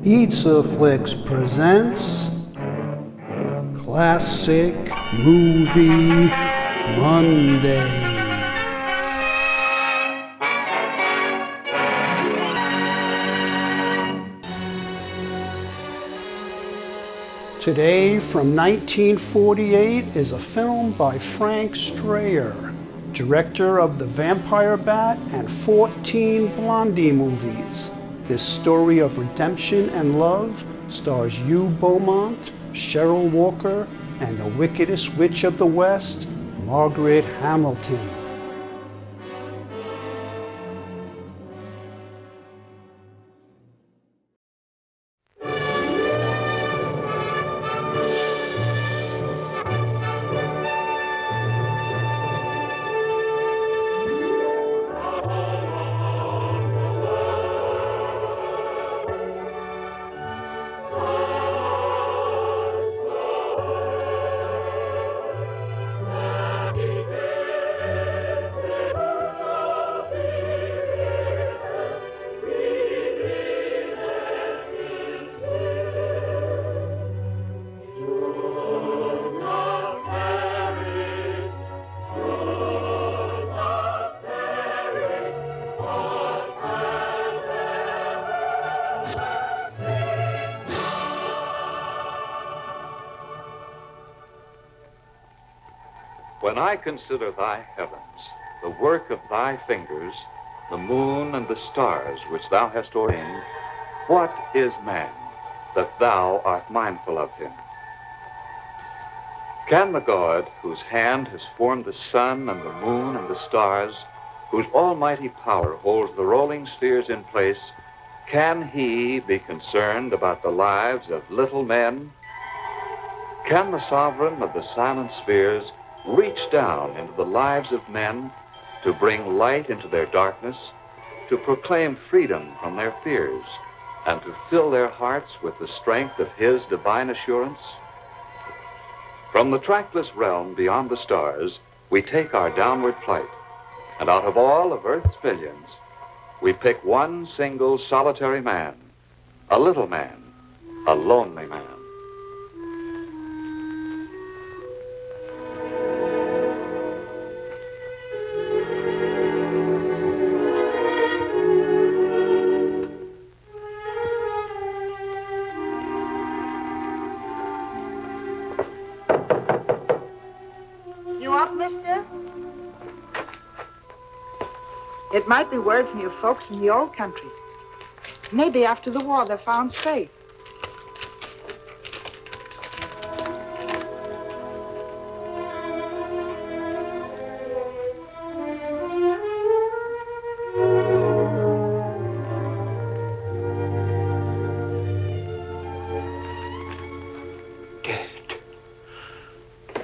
Pizza Flicks presents Classic Movie Monday. Today from 1948 is a film by Frank Strayer, director of The Vampire Bat and 14 Blondie movies. This story of redemption and love stars Hugh Beaumont, Cheryl Walker, and the wickedest witch of the West, Margaret Hamilton. When I consider thy heavens, the work of thy fingers, the moon and the stars which thou hast ordained, what is man that thou art mindful of him? Can the God whose hand has formed the sun and the moon and the stars, whose almighty power holds the rolling spheres in place, can he be concerned about the lives of little men? Can the sovereign of the silent spheres reach down into the lives of men to bring light into their darkness, to proclaim freedom from their fears, and to fill their hearts with the strength of his divine assurance? From the trackless realm beyond the stars, we take our downward flight, and out of all of Earth's billions, we pick one single solitary man, a little man, a lonely man. It might be word from your folks in the old country. Maybe after the war they're found safe.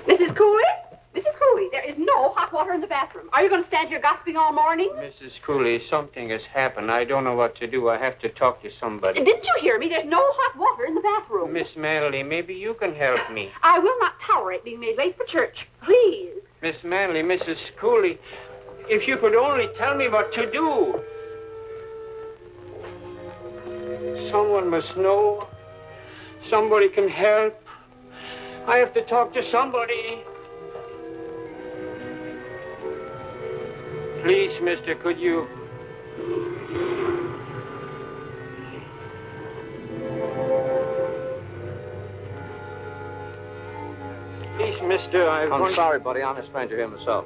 Mrs. Cooley? Mrs. Cooley, there is no hot water in the bathroom. Are you going to stand here gossiping all morning? Mrs. Cooley, something has happened. I don't know what to do. I have to talk to somebody. Didn't you hear me? There's no hot water in the bathroom. Miss Manley, maybe you can help me. I will not tolerate being made late for church. Please. Miss Manley, Mrs. Cooley, if you could only tell me what to do. Someone must know. Somebody can help. I have to talk to somebody. Please, mister, could you... Please, mister, I'm sorry, buddy. I'm a stranger here myself.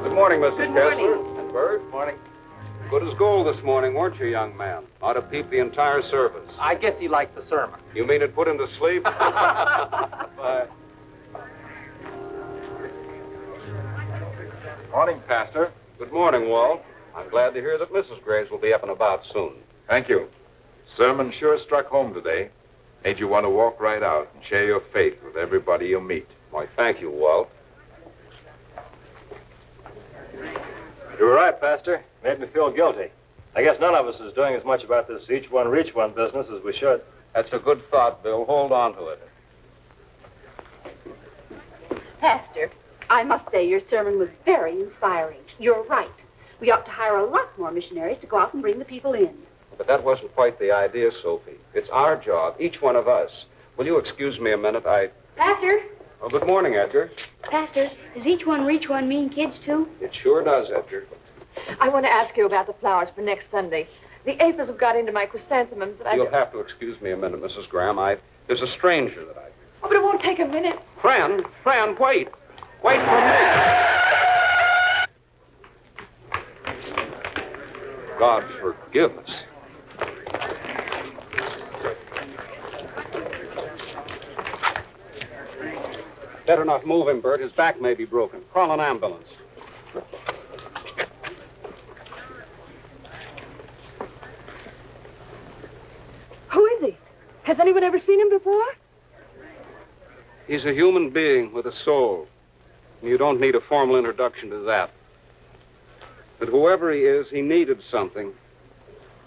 Good morning, Mrs. Good Kessler. morning. And Bird. Morning. Good as gold this morning, weren't you, young man? Ought to peep the entire service. I guess he liked the sermon. You mean it put him to sleep? Bye. Morning, Pastor. Good morning, Walt. I'm glad to hear that Mrs. Graves will be up and about soon. Thank you. Sermon sure struck home today. Made you want to walk right out and share your faith with everybody you meet. Why, thank you, Walt. You were right, Pastor. Made me feel guilty. I guess none of us is doing as much about this each one reach one business as we should. That's a good thought, Bill. Hold on to it. Pastor, I must say your sermon was very inspiring. You're right. We ought to hire a lot more missionaries to go out and bring the people in. But that wasn't quite the idea, Sophie. It's our job, each one of us. Will you excuse me a minute? Pastor? Oh, good morning, Edgar. Pastor, does each one reach one mean kids, too? It sure does, Edgar. I want to ask you about the flowers for next Sunday. The aphids have got into my chrysanthemums, and You'll have to excuse me a minute, Mrs. Graham. There's a stranger that I... Oh, but it won't take a minute. Fran, wait. Wait for me. God forgive us. Better not move him, Bert. His back may be broken. Call an ambulance. Who is he? Has anyone ever seen him before? He's a human being with a soul. You don't need a formal introduction to that. But whoever he is, he needed something.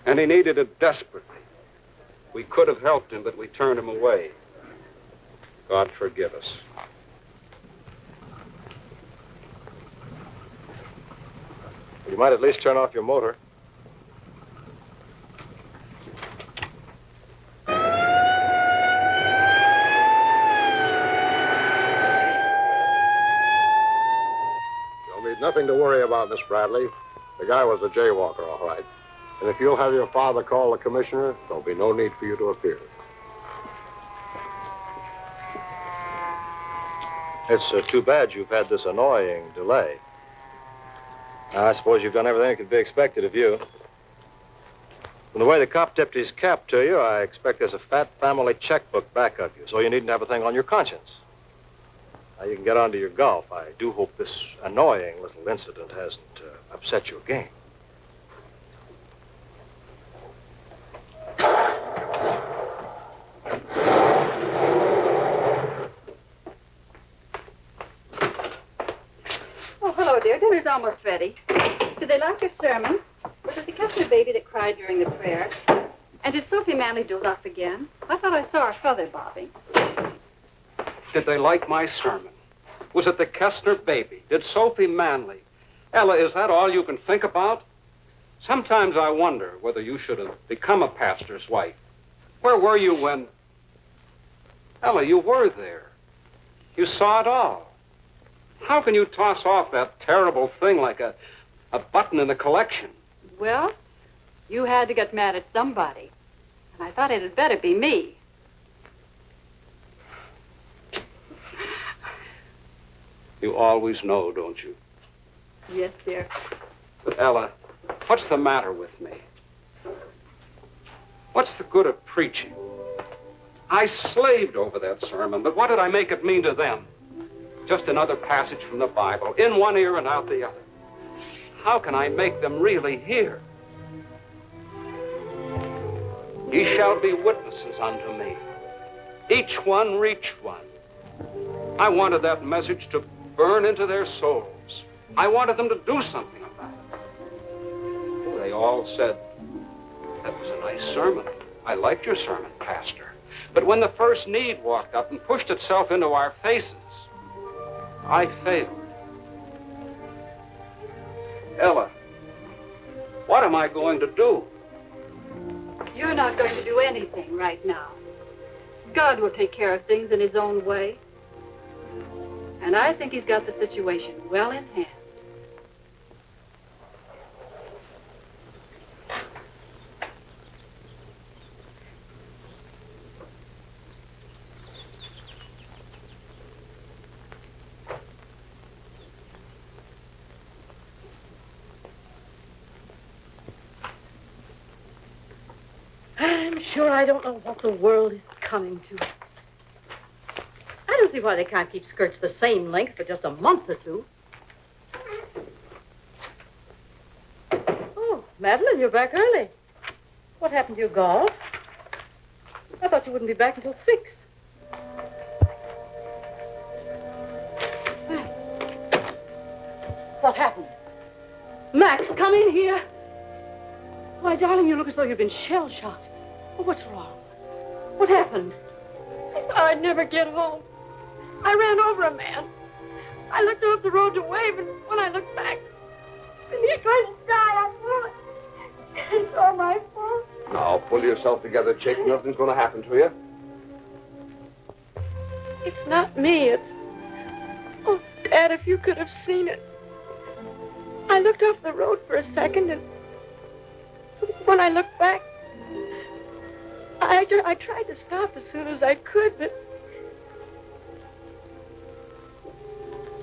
And he needed it desperately. We could have helped him, but we turned him away. God forgive us. You might at least turn off your motor. You'll need nothing to worry about, Miss Bradley. The guy was a jaywalker, all right. And if you'll have your father call the commissioner, there'll be no need for you to appear. It's too bad you've had this annoying delay. I suppose you've done everything that could be expected of you. From the way the cop tipped his cap to you, I expect there's a fat family checkbook back of you, so you needn't have a thing on your conscience. Now, you can get on to your golf. I do hope this annoying little incident hasn't upset your game. Oh, hello, dear. Dinner's almost ready. Did they like your sermon? Was it the Kessler baby that cried during the prayer? And did Sophie Manley doze off again? I thought I saw her feather bobbing. Did they like my sermon? Was it the Kessler baby? Did Sophie Manley? Ella, is that all you can think about? Sometimes I wonder whether you should have become a pastor's wife. Where were you when... Ella, you were there. You saw it all. How can you toss off that terrible thing like a button in the collection? Well, you had to get mad at somebody. And I thought it had better be me. You always know, don't you? Yes, dear. But Ella, what's the matter with me? What's the good of preaching? I slaved over that sermon, but what did I make it mean to them? Just another passage from the Bible, in one ear and out the other. How can I make them really hear? Ye shall be witnesses unto me. Each one reach one. I wanted that message to burn into their souls. I wanted them to do something about it. They all said, that was a nice sermon. I liked your sermon, Pastor. But when the first need walked up and pushed itself into our faces, I failed. Ella, what am I going to do? You're not going to do anything right now. God will take care of things in his own way. And I think he's got the situation well in hand. I'm sure I don't know what the world is coming to. I don't see why they can't keep skirts the same length for just a month or two. Oh, Madeline, you're back early. What happened to your golf? thought you wouldn't be back until 6. What happened? Max, come in here. Why, darling, you look as though you've been shell-shocked. Oh, what's wrong? What happened? I thought I'd never get home. I ran over a man. I looked up the road to wave, and when I looked back, and he couldn't die, I knew it. It's all my fault. Now, pull yourself together, Chick. Nothing's going to happen to you. It's not me. It's... Oh, Dad, if you could have seen it. I looked off the road for a second, and when I looked back, I tried to stop as soon as I could, but...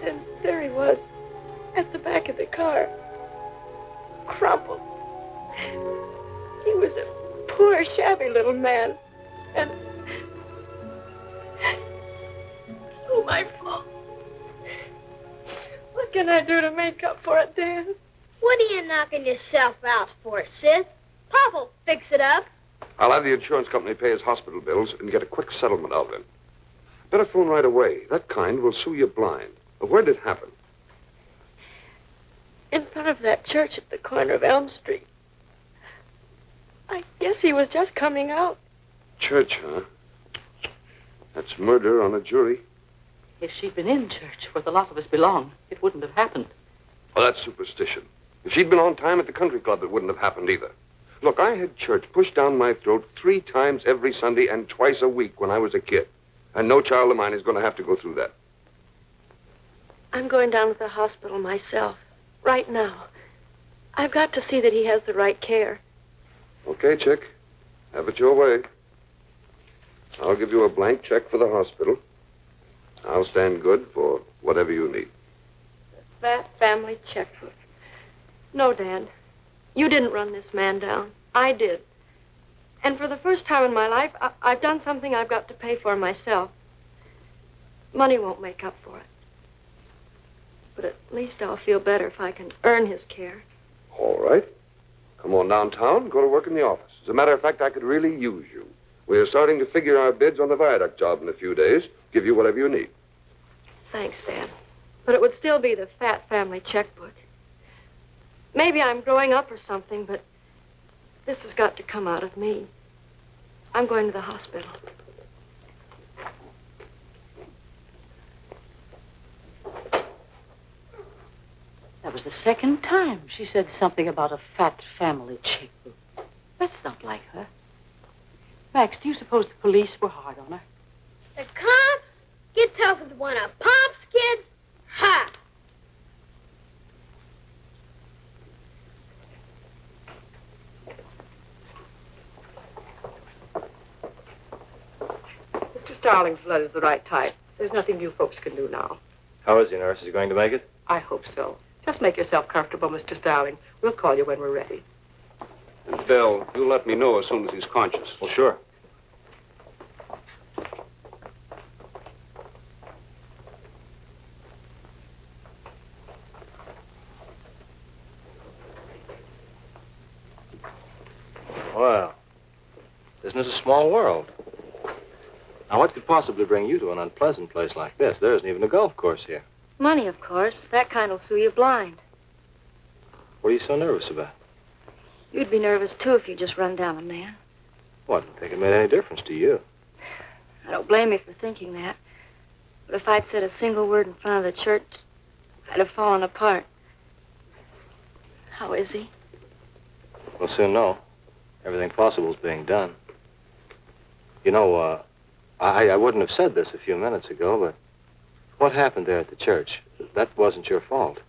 And there he was, at the back of the car, crumpled. He was a poor, shabby little man, and... It's all my fault. What can I do to make up for it, Dan? What are you knocking yourself out for, sis? Papa'll fix it up. I'll have the insurance company pay his hospital bills and get a quick settlement out of him. Better phone right away. That kind will sue you blind. Where did it happen? In front of that church at the corner of Elm Street. I guess he was just coming out. Church, huh? That's murder on a jury. If she'd been in church, where the lot of us belong, it wouldn't have happened. Well, that's superstition. If she'd been on time at the country club, it wouldn't have happened either. Look, I had church pushed down my throat 3 times every Sunday and twice a week when I was a kid. And no child of mine is going to have to go through that. I'm going down to the hospital myself, right now. I've got to see that he has the right care. Okay, Chick. Have it your way. I'll give you a blank check for the hospital. I'll stand good for whatever you need. That family checkbook. No, Dad. You didn't run this man down. I did. And for the first time in my life, I've done something I've got to pay for myself. Money won't make up for it. But at least I'll feel better if I can earn his care. All right. Come on downtown, go to work in the office. As a matter of fact, I could really use you. We're starting to figure our bids on the viaduct job in a few days. Give you whatever you need. Thanks, Dad. But it would still be the fat family checkbook. Maybe I'm growing up or something, but this has got to come out of me. I'm going to the hospital. That was the second time she said something about a fat family checkbook. That's not like her. Max, do you suppose the police were hard on her? The cops? Get tough with one of Pop's kids? Ha! Mr. Starling's blood is the right type. There's nothing you folks can do now. How is he, nurse? Is he going to make it? I hope so. Just make yourself comfortable, Mr. Starling. We'll call you when we're ready. And Bill, you let me know as soon as he's conscious. Well, sure. Well, isn't it a small world? Now, what could possibly bring you to an unpleasant place like this? There isn't even a golf course here. Money, of course. That kind will sue you blind. What are you so nervous about? You'd be nervous, too, if you just run down a man. Well, I didn't think it made any difference to you. I don't blame you for thinking that. But if I'd said a single word in front of the church, I'd have fallen apart. How is he? We'll soon know. Everything possible is being done. You know, I wouldn't have said this a few minutes ago, but what happened there at the church, that wasn't your fault.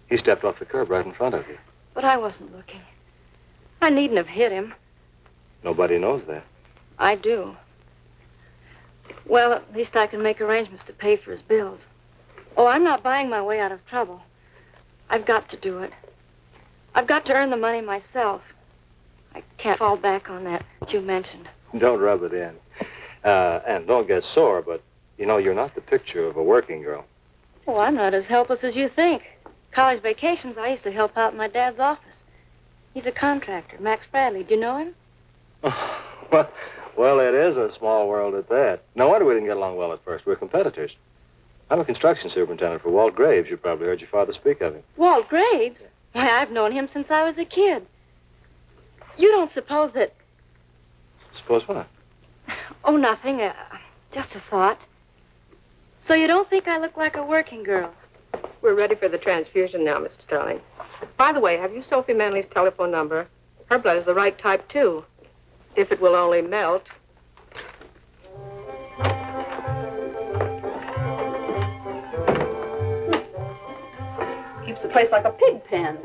He stepped off the curb right in front of you. But I wasn't looking. I needn't have hit him. Nobody knows that. I do. Well, at least I can make arrangements to pay for his bills. Oh, I'm not buying my way out of trouble. I've got to do it. I've got to earn the money myself. I can't fall back on that you mentioned. Don't rub it in. And don't get sore, but, you know, you're not the picture of a working girl. Oh, I'm not as helpless as you think. College vacations, I used to help out in my dad's office. He's a contractor, Max Bradley. Do you know him? Well, Well, it is a small world at that. No wonder we didn't get along well at first. We're competitors. I'm a construction superintendent for Walt Graves. You probably heard your father speak of him. Walt Graves? Why, I've known him since I was a kid. You don't suppose that... Suppose what? Oh, nothing. Just a thought. So you don't think I look like a working girl? We're ready for the transfusion now, Mr. Starling. By the way, have you Sophie Manley's telephone number? Her blood is the right type, too. If it will only melt. Keeps the place like a pig pen.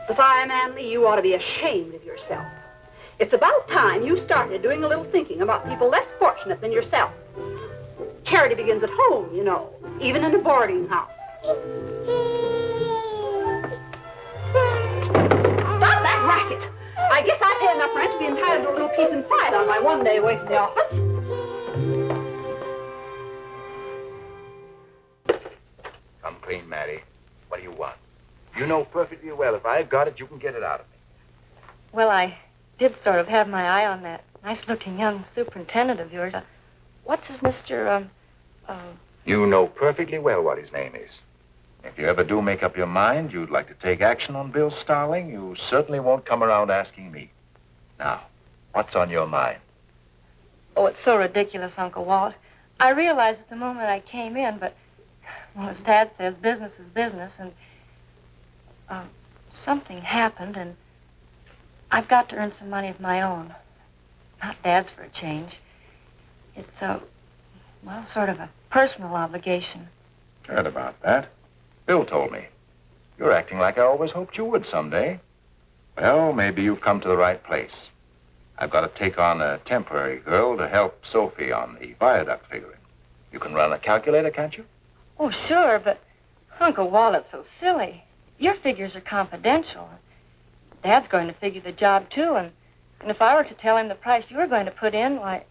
Sophia Manley, you ought to be ashamed of yourself. It's about time you started doing a little thinking about people less fortunate than yourself. Charity begins at home, you know, even in a boarding house. Stop that racket! I guess I pay enough rent to be entitled to a little peace and quiet on my one day away from the office. Come clean, Maddie. What do you want? You know perfectly well if I've got it, you can get it out of me. Well, I did sort of have my eye on that nice-looking young superintendent of yours. What's his Mr. You know perfectly well what his name is. If you ever do make up your mind you'd like to take action on Bill Starling, you certainly won't come around asking me. Now, what's on your mind? Oh, it's so ridiculous, Uncle Walt. I realized at the moment I came in, but, well, as Dad says, business is business, and something happened, and I've got to earn some money of my own. Not Dad's for a change. It's well, sort of a personal obligation. Heard about that. Bill told me. You're acting like I always hoped you would someday. Well, maybe you've come to the right place. I've got to take on a temporary girl to help Sophie on the viaduct figuring. You can run a calculator, can't you? Oh, sure, but Uncle Walt, it's so silly. Your figures are confidential. Dad's going to figure the job, too, and if I were to tell him the price you were going to put in, why,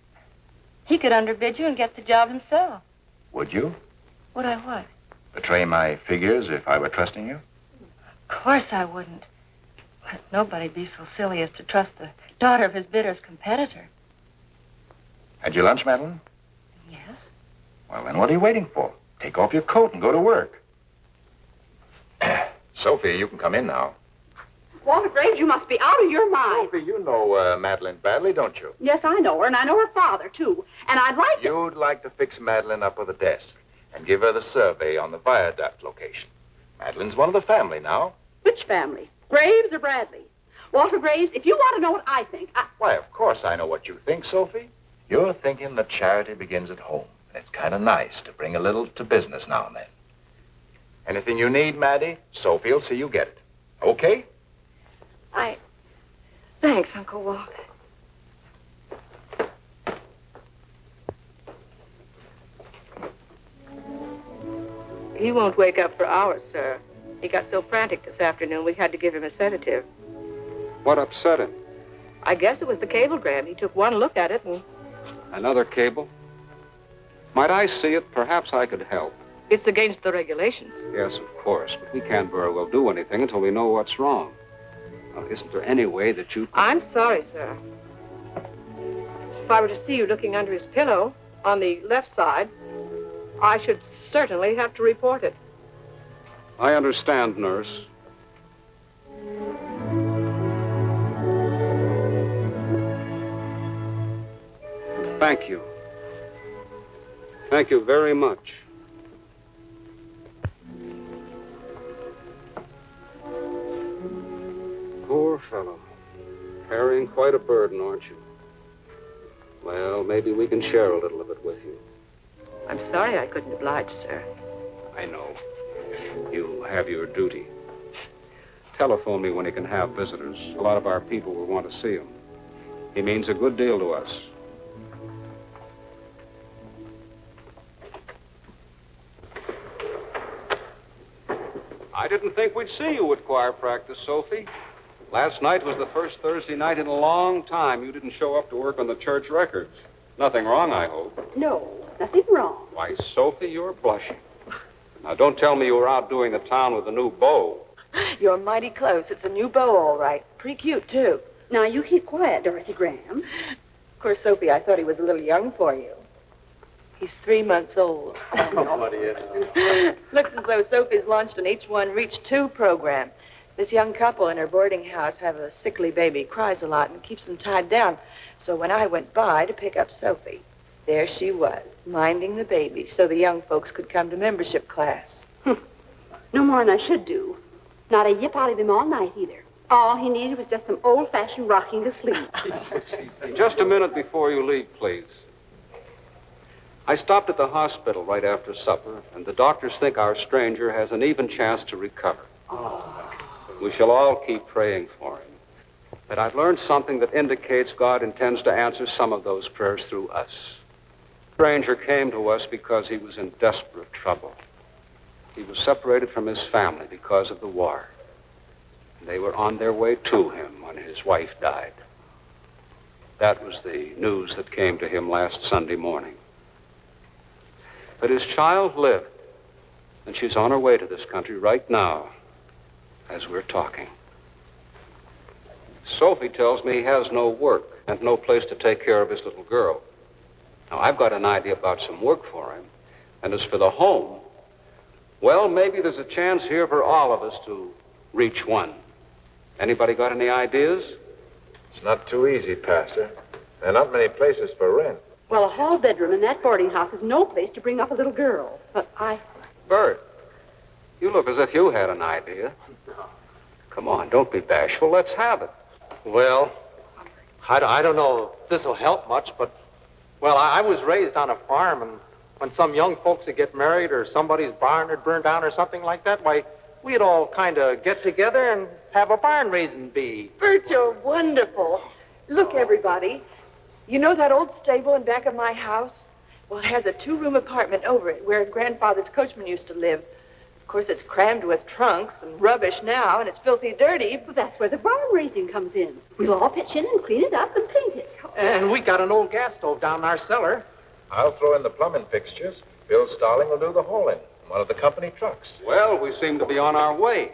he could underbid you and get the job himself. Would you? Would I what? Betray my figures if I were trusting you? Of course I wouldn't. But nobody'd be so silly as to trust the daughter of his bitterest competitor. Had your lunch, Madeline? Yes. Well, then what are you waiting for? Take off your coat and go to work. Sophie, you can come in now. Walter Graves, you must be out of your mind. Sophie, you know Madeline badly, don't you? Yes, I know her, and I know her father, too. And I'd like to... You'd like to fix Madeline up with a desk and give her the survey on the viaduct location. Madeline's one of the family now. Which family? Graves or Bradley? Walter Graves, if you want to know what I think, Why, of course I know what you think, Sophie. You're thinking that charity begins at home, and it's kind of nice to bring a little to business now and then. Anything you need, Maddie, Sophie'll see you get it. Okay? Thanks, Uncle Walt. He won't wake up for hours, sir. He got so frantic this afternoon, we had to give him a sedative. What upset him? I guess it was the cablegram. He took one look at it and... Another cable? Might I see it? Perhaps I could help. It's against the regulations. Yes, of course, but we can't very well do anything until we know what's wrong. Now, isn't there any way that you... I'm sorry, sir. If I were to see you looking under his pillow on the left side, I should certainly have to report it. I understand, nurse. Thank you. Thank you very much. Poor fellow. Carrying quite a burden, aren't you? Well, maybe we can share a little of it with you. I'm sorry I couldn't oblige, sir. I know. You have your duty. Telephone me when you can have visitors. A lot of our people will want to see him. He means a good deal to us. I didn't think we'd see you at choir practice, Sophie. Last night was the first Thursday night in a long time you didn't show up to work on the church records. Nothing wrong, I hope. No, nothing wrong. Why, Sophie, you're blushing. Now, don't tell me you were out doing the town with a new beau. You're mighty close. It's a new beau, all right. Pretty cute, too. Now, you keep quiet, Dorothy Graham. Of course, Sophie, I thought he was a little young for you. He's 3 months old. Looks as though Sophie's launched an H1 Reach 2 program. This young couple in her boarding house have a sickly baby, cries a lot, and keeps them tied down. So when I went by to pick up Sophie, there she was, minding the baby so the young folks could come to membership class. No more than I should do. Not a yip out of him all night, either. All he needed was just some old-fashioned rocking to sleep. Just a minute before you leave, please. I stopped at the hospital right after supper, and the doctors think our stranger has an even chance to recover. We shall all keep praying for him. But I've learned something that indicates God intends to answer some of those prayers through us. The stranger came to us because he was in desperate trouble. He was separated from his family because of the war. They were on their way to him when his wife died. That was the news that came to him last Sunday morning. But his child lived, and she's on her way to this country right now, as we're talking. Sophie tells me he has no work and no place to take care of his little girl. Now, I've got an idea about some work for him. And as for the home, well, maybe there's a chance here for all of us to reach one. Anybody got any ideas? It's not too easy, Pastor. There are not many places for rent. Well, a hall bedroom in that boarding house is no place to bring up a little girl. But Bert, you look as if you had an idea. Come on, don't be bashful. Let's have it. Well, I don't know if this will help much, but, well, I was raised on a farm, and when some young folks would get married or somebody's barn had burned down or something like that, why, we'd all kind of get together and have a barn raising bee. Bert, you're wonderful. Look, everybody. You know that old stable in back of my house? Well, it has a 2-room apartment over it where Grandfather's coachman used to live. Of course, it's crammed with trunks and rubbish now, and it's filthy dirty. But that's where the barn raising comes in. We'll all pitch in and clean it up and paint it. And we got an old gas stove down in our cellar. I'll throw in the plumbing fixtures. Bill Starling will do the hauling in one of the company trucks. Well, we seem to be on our way.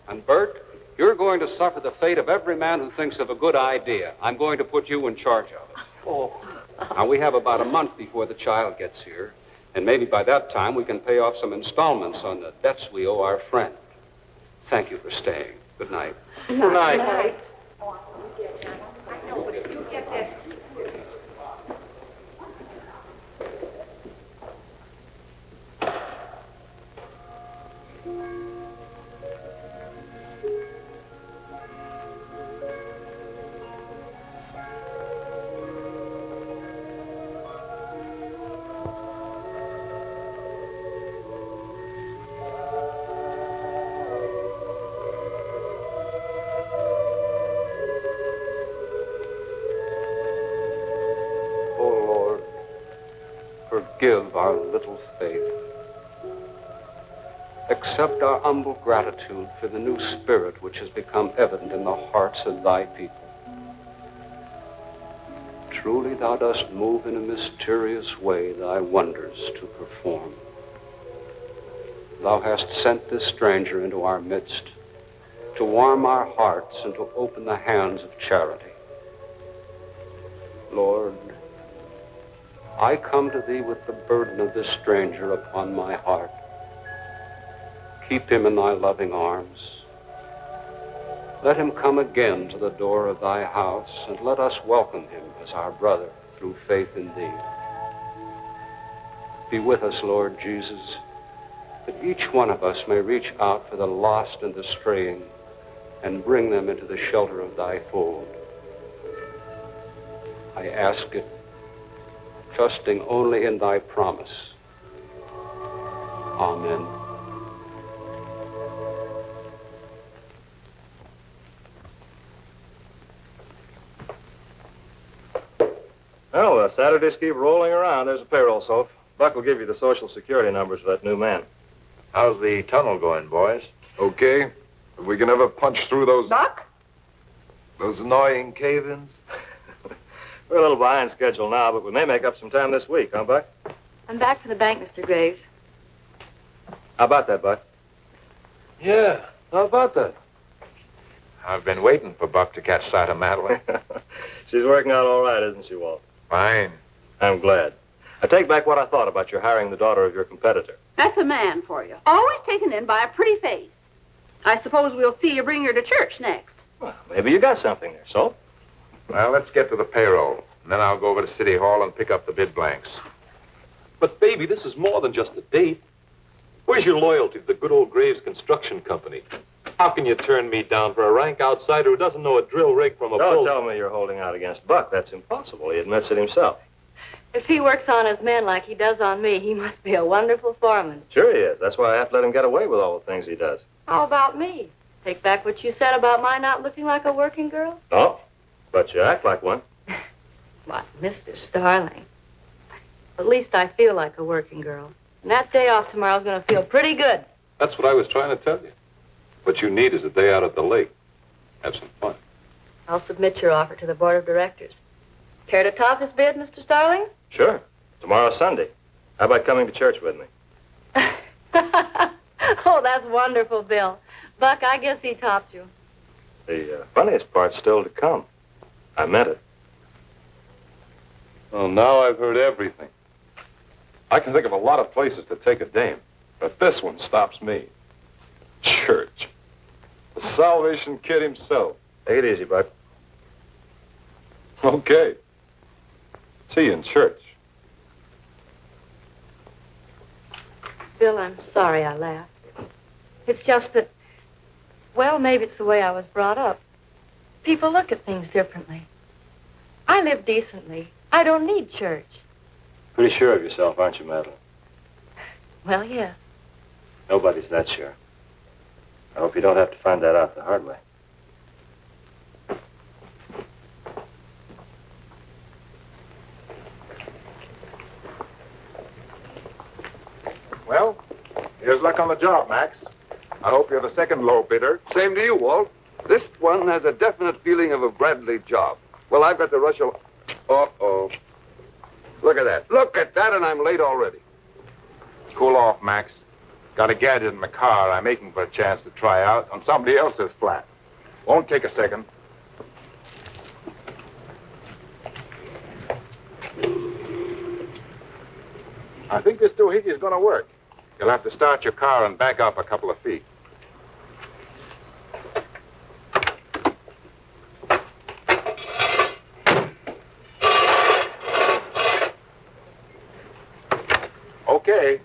And Bert, you're going to suffer the fate of every man who thinks of a good idea. I'm going to put you in charge of it. Oh. Now, we have about a month before the child gets here, and maybe by that time we can pay off some installments on the debts we owe our friend. Thank you for staying. Good night. Good night. Good night. Forgive our little faith. Accept our humble gratitude for the new spirit which has become evident in the hearts of thy people. Truly thou dost move in a mysterious way thy wonders to perform. Thou hast sent this stranger into our midst to warm our hearts and to open the hands of charity. Lord, I come to thee with the burden of this stranger upon my heart. Keep him in thy loving arms. Let him come again to the door of thy house, and let us welcome him as our brother through faith in thee. Be with us, Lord Jesus, that each one of us may reach out for the lost and the straying and bring them into the shelter of thy fold. I ask it, trusting only in thy promise. Amen. Well, the Saturdays keep rolling around. There's a payroll, Soph. Buck will give you the Social Security numbers for that new man. How's the tunnel going, boys? Okay. If we can ever punch through those Buck? annoying cave-ins. We're a little behind schedule now, but we may make up some time this week, huh, Buck? I'm back from the bank, Mr. Graves. How about that, Buck? Yeah, how about that? I've been waiting for Buck to catch sight of Madeline. She's working out all right, isn't she, Walt? Fine. I'm glad. I take back what I thought about your hiring the daughter of your competitor. That's a man for you. Always taken in by a pretty face. I suppose we'll see you bring her to church next. Well, maybe you got something there, so? Well, let's get to the payroll. And then I'll go over to City Hall and pick up the bid blanks. But, baby, this is more than just a date. Where's your loyalty to the good old Graves Construction Company? How can you turn me down for a rank outsider who doesn't know a drill rig from a Don't bull? tell me you're holding out against Buck. That's impossible. He admits it himself. If he works on his men like he does on me, he must be a wonderful foreman. Sure he is. That's why I have to let him get away with all the things he does. How about me? Take back what you said about my not looking like a working girl? Oh, but you act like one. What, Mr. Starling? At least I feel like a working girl. And that day off tomorrow's going to feel pretty good. That's what I was trying to tell you. What you need is a day out at the lake. Have some fun. I'll submit your offer to the board of directors. Care to top his bid, Mr. Starling? Sure. Tomorrow's Sunday. How about coming to church with me? Oh, that's wonderful, Bill. Buck, I guess he topped you. The funniest part's still to come. I meant it. Well, now I've heard everything. I can think of a lot of places to take a dame, but this one stops me. Church. The Salvation Kid himself. Take it easy, Buck. Okay. See you in church. Bill, I'm sorry I laughed. It's just that, well, maybe it's the way I was brought up. People look at things differently. I live decently. I don't need church. Pretty sure of yourself, aren't you, Madeline? Well, yes. Nobody's that sure. I hope you don't have to find that out the hard way. Well, here's luck on the job, Max. I hope you're the second low bidder. Same to you, Walt. This one has a definite feeling of a Bradley job. Well, I've got to rush a... Uh-oh. Look at that. Look at that, and I'm late already. Cool off, Max. Got a gadget in my car I'm aching for a chance to try out on somebody else's flat. Won't take a second. I think this doohickey is going to work. You'll have to start your car and back up a couple of feet. Okay.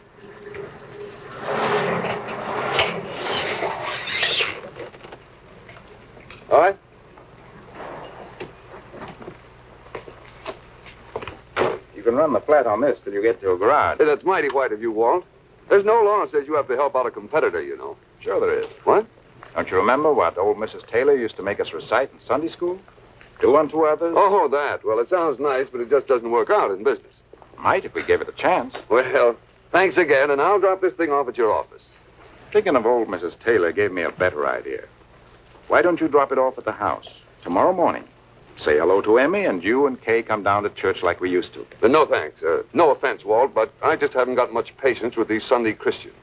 All right? You can run the flat on this till you get to a garage. Hey, that's mighty white of you, Walt. There's no law that says you have to help out a competitor, you know. Sure there is. What? Don't you remember what old Mrs. Taylor used to make us recite in Sunday school? Do unto others. Oh, that. Well, it sounds nice, but it just doesn't work out in business. Might if we gave it a chance. Well, thanks again, and I'll drop this thing off at your office. Thinking of old Mrs. Taylor gave me a better idea. Why don't you drop it off at the house tomorrow morning? Say hello to Emmy, and you and Kay come down to church like we used to. No, thanks. No offense, Walt, but I just haven't got much patience with these Sunday Christians.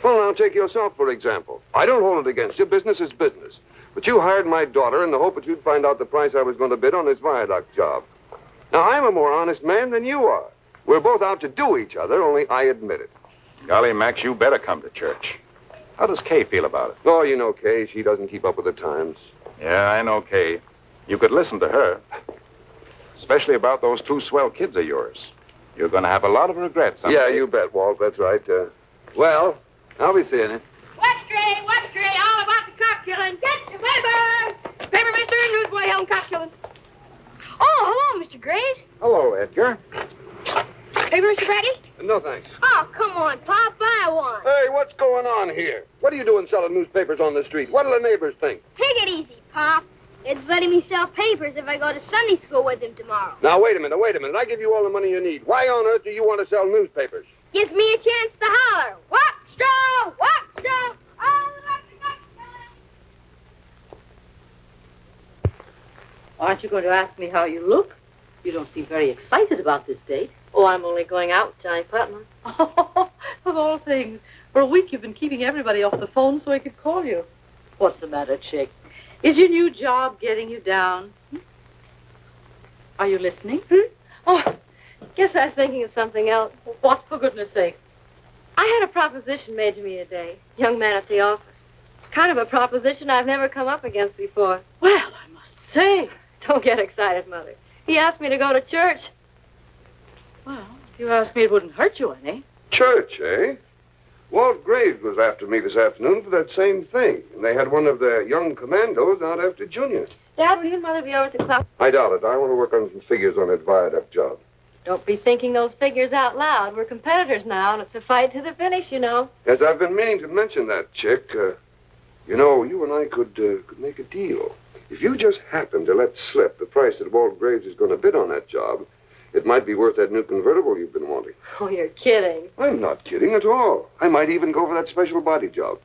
Well, now, take yourself, for example. I don't hold it against you. Business is business. But you hired my daughter in the hope that you'd find out the price I was going to bid on this viaduct job. Now, I'm a more honest man than you are. We're both out to do each other, only I admit it. Golly, Max, you better come to church. How does Kay feel about it? Oh, you know Kay. She doesn't keep up with the times. Yeah, I know Kay. You could listen to her. Especially about those two swell kids of yours. You're going to have a lot of regrets. Yeah, you bet, Walt. That's right. Well, I'll be seeing you. What's Trey? All about the cock killing. Get the paper! Paper, mister, newsboy, held cock killing. Oh, hello, Mr. Graves. Hello, Edgar. Paper, Mr. Brady? No, thanks. Oh, come on, Pop, buy one. Hey, what's going on here? What are you doing selling newspapers on the street? What'll the neighbors think? Take it easy, Pop. It's letting me sell papers if I go to Sunday school with him tomorrow. Now, wait a minute. I give you all the money you need. Why on earth do you want to sell newspapers? Gives me a chance to holler. What straw? What straw? Oh, Aren't you going to ask me how you look? You don't seem very excited about this date. Oh, I'm only going out with Johnny Putnam. Of all things. For a week you've been keeping everybody off the phone so I could call you. What's the matter, Chick? Is your new job getting you down? Are you listening? Oh, guess I was thinking of something else. What, for goodness sake? I had a proposition made to me today. Young man at the office. It's kind of a proposition I've never come up against before. Well, I must say. Don't get excited, Mother. He asked me to go to church. Well, if you ask me, it wouldn't hurt you any. Church, eh? Walt Graves was after me this afternoon for that same thing. And they had one of their young commandos out after Junior. Dad, will you and Mother be over at the club? I doubt it. I want to work on some figures on that viaduct job. Don't be thinking those figures out loud. We're competitors now, and it's a fight to the finish, you know. Yes, I've been meaning to mention that, Chick. You know, you and I could make a deal. If you just happen to let slip the price that Walt Graves is going to bid on that job, it might be worth that new convertible you've been wanting. Oh, you're kidding. I'm not kidding at all. I might even go for that special body job.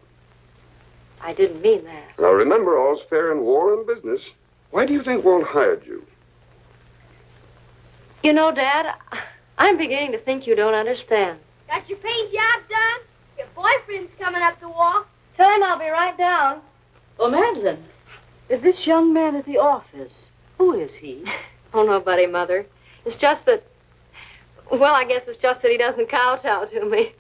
I didn't mean that. Now, remember, all's fair in war and business. Why do you think Walt hired you? You know, Dad, I'm beginning to think you don't understand. Got your paint job done? Your boyfriend's coming up the wall. Tell him I'll be right down. Oh, Madeline, is this young man at the office? Who is he? Oh, nobody, Mother. It's just that, well, I guess it's just that he doesn't kowtow to me.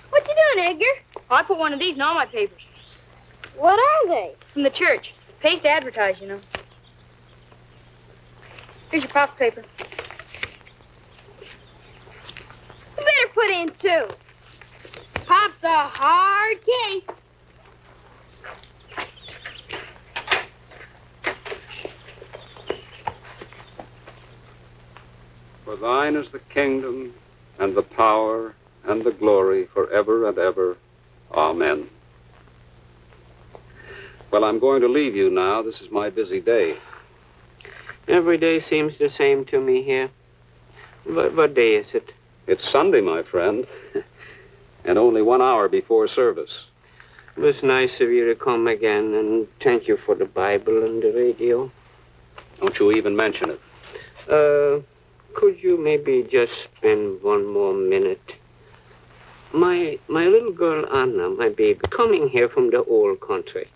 What you doing, Edgar? I put one of these in all my papers. What are they? From the church. Pays to advertise, you know. Here's your Pop's paper. You better put in two. Pop's a hard case. For thine is the kingdom and the power and the glory forever and ever. Amen. Well, I'm going to leave you now. This is my busy day. Every day seems the same to me here. What day is it? It's Sunday, my friend, and only 1 hour before service. It was nice of you to come again, and thank you for the Bible and the radio. Don't you even mention it. Could you maybe just spend one more minute? My little girl, Anna, my baby, coming here from the old country.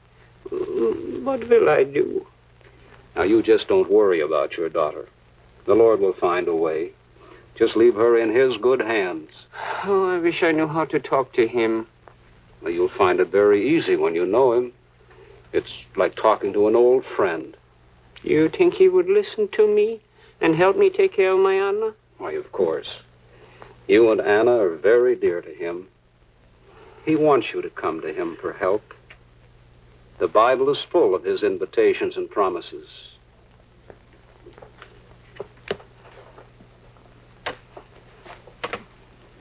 What will I do? Now, you just don't worry about your daughter. The Lord will find a way. Just leave her in His good hands. Oh, I wish I knew how to talk to him. Well, you'll find it very easy when you know him. It's like talking to an old friend. You think he would listen to me and help me take care of my Anna? Why, of course. You and Anna are very dear to him. He wants you to come to him for help. The Bible is full of his invitations and promises.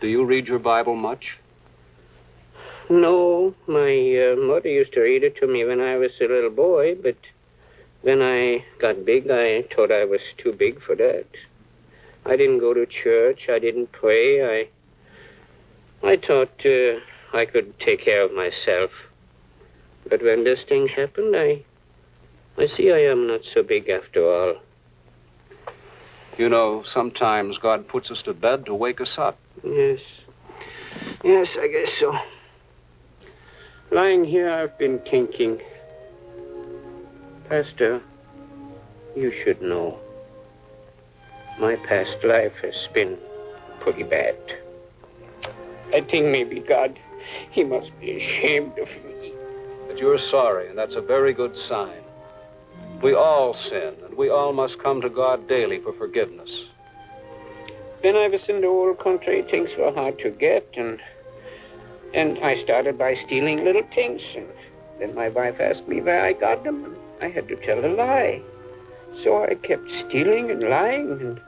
Do you read your Bible much? No, my mother used to read it to me when I was a little boy, but when I got big, I thought I was too big for that. I didn't go to church. I didn't pray. I thought I could take care of myself. But when this thing happened, I see I am not so big after all. You know, sometimes God puts us to bed to wake us up. Yes. Yes, I guess so. Lying here, I've been thinking. Pastor, you should know. My past life has been pretty bad. I think maybe God, he must be ashamed of me. But you're sorry, and that's a very good sign. We all sin, and we all must come to God daily for forgiveness. When I was in the old country, things were hard to get, and I started by stealing little things, and then my wife asked me where I got them, and I had to tell a lie. So I kept stealing and lying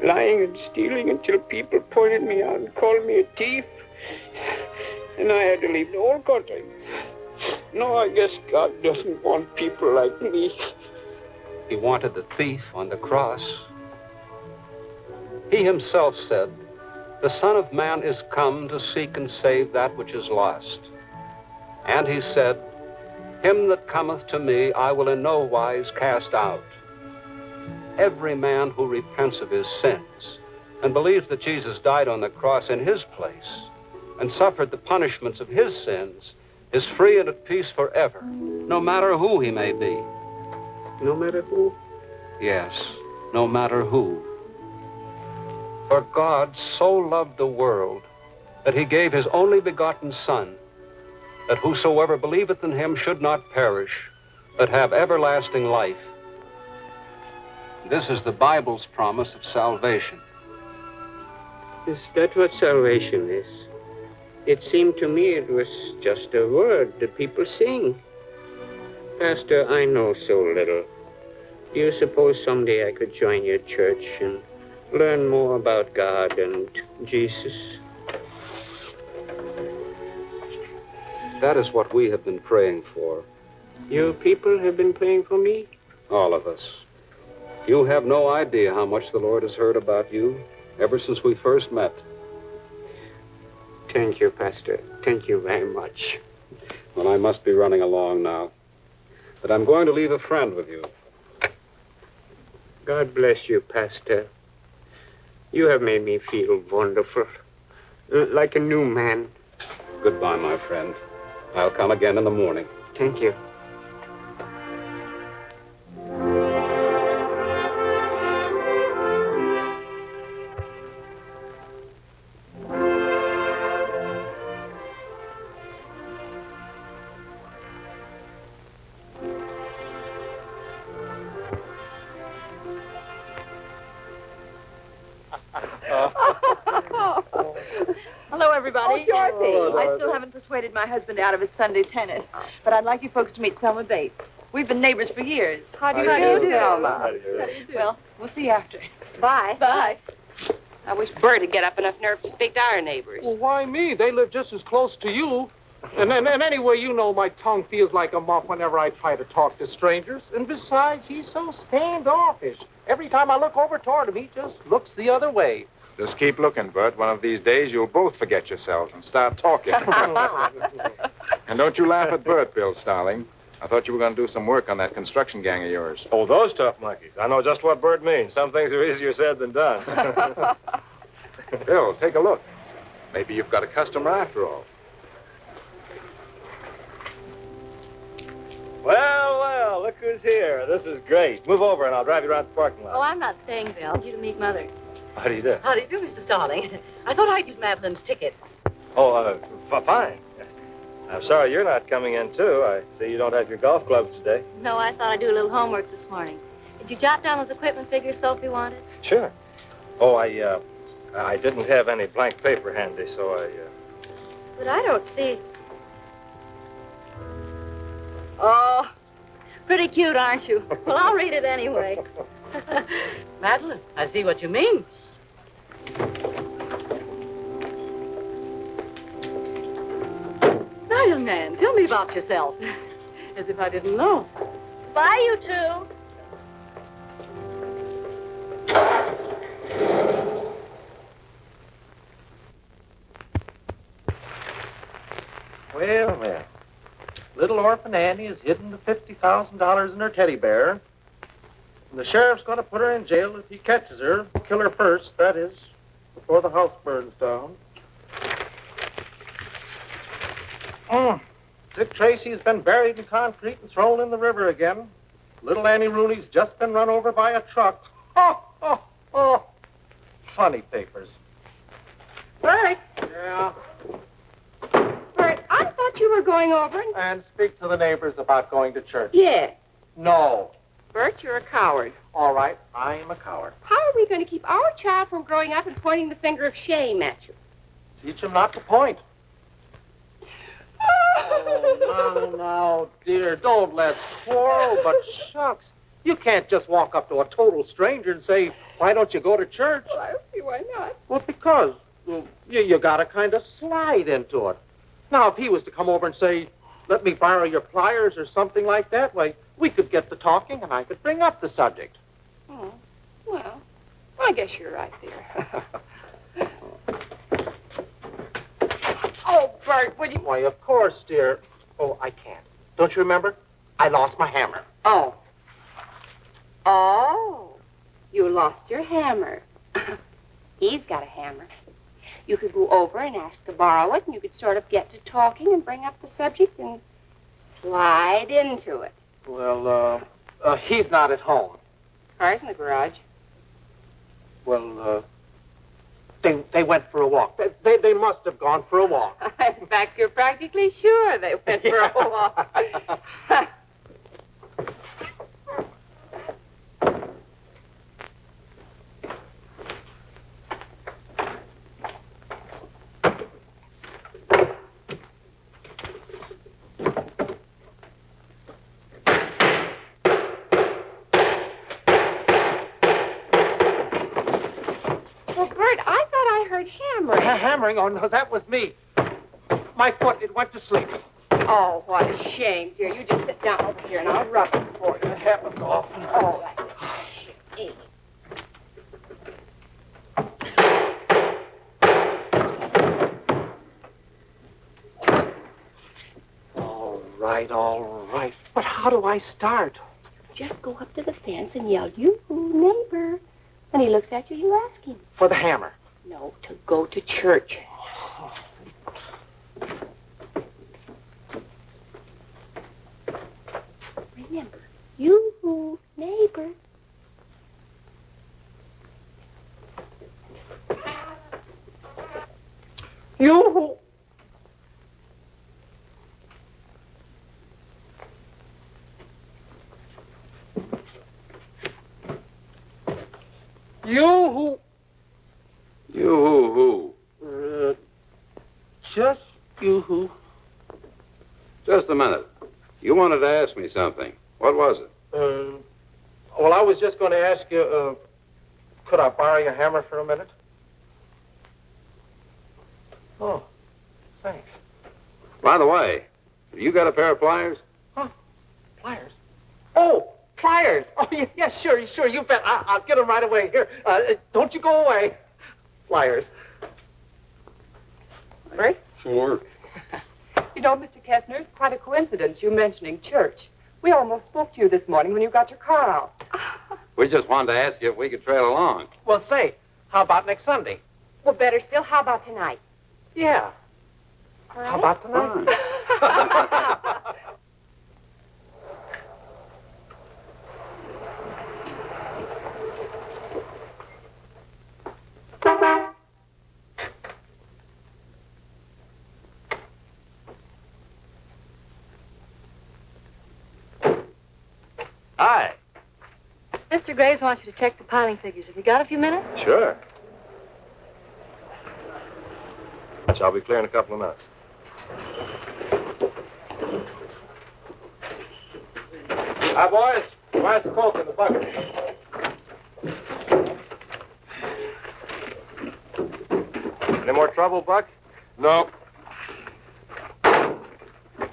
and stealing until people pointed me out and called me a thief, and I had to leave the old country. No, I guess God doesn't want people like me. He wanted the thief on the cross. He himself said, "The Son of Man is come to seek and save that which is lost." And he said, "Him that cometh to me I will in no wise cast out." Every man who repents of his sins and believes that Jesus died on the cross in his place and suffered the punishments of his sins is free and at peace forever, no matter who he may be. No matter who? Yes, no matter who. For God so loved the world that he gave his only begotten Son, that whosoever believeth in him should not perish, but have everlasting life. This is the Bible's promise of salvation. Is that what salvation is? It seemed to me it was just a word that people sing. Pastor, I know so little. Do you suppose someday I could join your church and learn more about God and Jesus? That is what we have been praying for. You people have been praying for me? All of us. You have no idea how much the Lord has heard about you ever since we first met. Thank you, Pastor. Thank you very much. Well, I must be running along now. But I'm going to leave a friend with you. God bless you, Pastor. You have made me feel wonderful. Like a new man. Goodbye, my friend. I'll come again in the morning. Thank you. Hello, everybody. Oh, Dorothy. I still haven't persuaded my husband out of his Sunday tennis, but I'd like you folks to meet Thelma Bates. We've been neighbors for years. How do you do, Thelma? Well, we'll see you after. Bye. Bye. I wish Bert would get up enough nerve to speak to our neighbors. Well, why me? They live just as close to you. And anyway, you know my tongue feels like a muff whenever I try to talk to strangers. And besides, he's so standoffish. Every time I look over toward him, he just looks the other way. Just keep looking, Bert. One of these days, you'll both forget yourselves and start talking. And don't you laugh at Bert, Bill Starling. I thought you were going to do some work on that construction gang of yours. Oh, those tough monkeys. I know just what Bert means. Some things are easier said than done. Bill, take a look. Maybe you've got a customer after all. Well, look who's here. This is great. Move over and I'll drive you around the parking lot. Oh, I'm not staying, Bill. I want you to meet Mother. How do you do? How do you do, Mr. Starling? I thought I'd use Madeline's ticket. Oh, fine. I'm sorry you're not coming in, too. I see you don't have your golf clubs today. No, I thought I'd do a little homework this morning. Did you jot down those equipment figures Sophie wanted? Sure. Oh, I didn't have any blank paper handy, so But I don't see. Oh, pretty cute, aren't you? Well, I'll read it anyway. Madeline, I see what you mean. Now, young man, tell me about yourself. As if I didn't know. Bye, you two. Well. Little orphan Annie has hidden the $50,000 in her teddy bear. And the sheriff's going to put her in jail if he catches her. Kill her first, that is, before the house burns down. Dick Tracy has been buried in concrete and thrown in the river again. Little Annie Rooney's just been run over by a truck. Oh. Funny papers. Bert. Yeah. Bert, I thought you were going over And speak to the neighbors about going to church. Yes. No. Bert, you're a coward. All right, I am a coward. How are we going to keep our child from growing up and pointing the finger of shame at you? Teach him not to point. Oh, now, dear, don't let's quarrel, but shucks. You can't just walk up to a total stranger and say, why don't you go to church? Well, I don't see why not. Well, because you got to kind of slide into it. Now, if he was to come over and say, let me borrow your pliers or something like that, why, We could get to talking, and I could bring up the subject. Oh, well, I guess you're right there. Oh, Bert, will you... Why, of course, dear. Oh, I can't. Don't you remember? I lost my hammer. Oh. Oh, you lost your hammer. He's got a hammer. You could go over and ask to borrow it, and you could sort of get to talking and bring up the subject and slide into it. Well, he's not at home. Car's in the garage. Well, they went for a walk. They must have gone for a walk. In fact, you're practically sure they went for a walk. Hammering? Oh, no, that was me. My foot, it went to sleep. Oh, what a shame, dear. You just sit down over here and I'll rub it for you. It happens often. Oh, that's a shame. All right. But how do I start? Just go up to the fence and yell, "You, neighbor." When he looks at you, you ask him. For the hammer. No, to go to church. Remember, you, neighbor. You. You. You who? Just you who? Just a minute. You wanted to ask me something. What was it? Well, I was just going to ask you, could I borrow your hammer for a minute? Oh, thanks. By the way, have you got a pair of pliers? Huh? Pliers? Oh, pliers. Oh, yeah, sure, you bet. I'll get them right away. Here, don't you go away. Pliers. Bert? Sure. You know, Mr. Kessner, it's quite a coincidence you mentioning church. We almost spoke to you this morning when you got your car out. We just wanted to ask you if we could trail along. Well, say, how about next Sunday? Well, better still, how about tonight? Yeah. All right. How about tonight? Hi. Mr. Graves wants you to check the piling figures. Have you got a few minutes? Sure. I'll be clear in a couple of minutes. Hi, boys. Where's the Coke in the bucket? Any more trouble, Buck? No.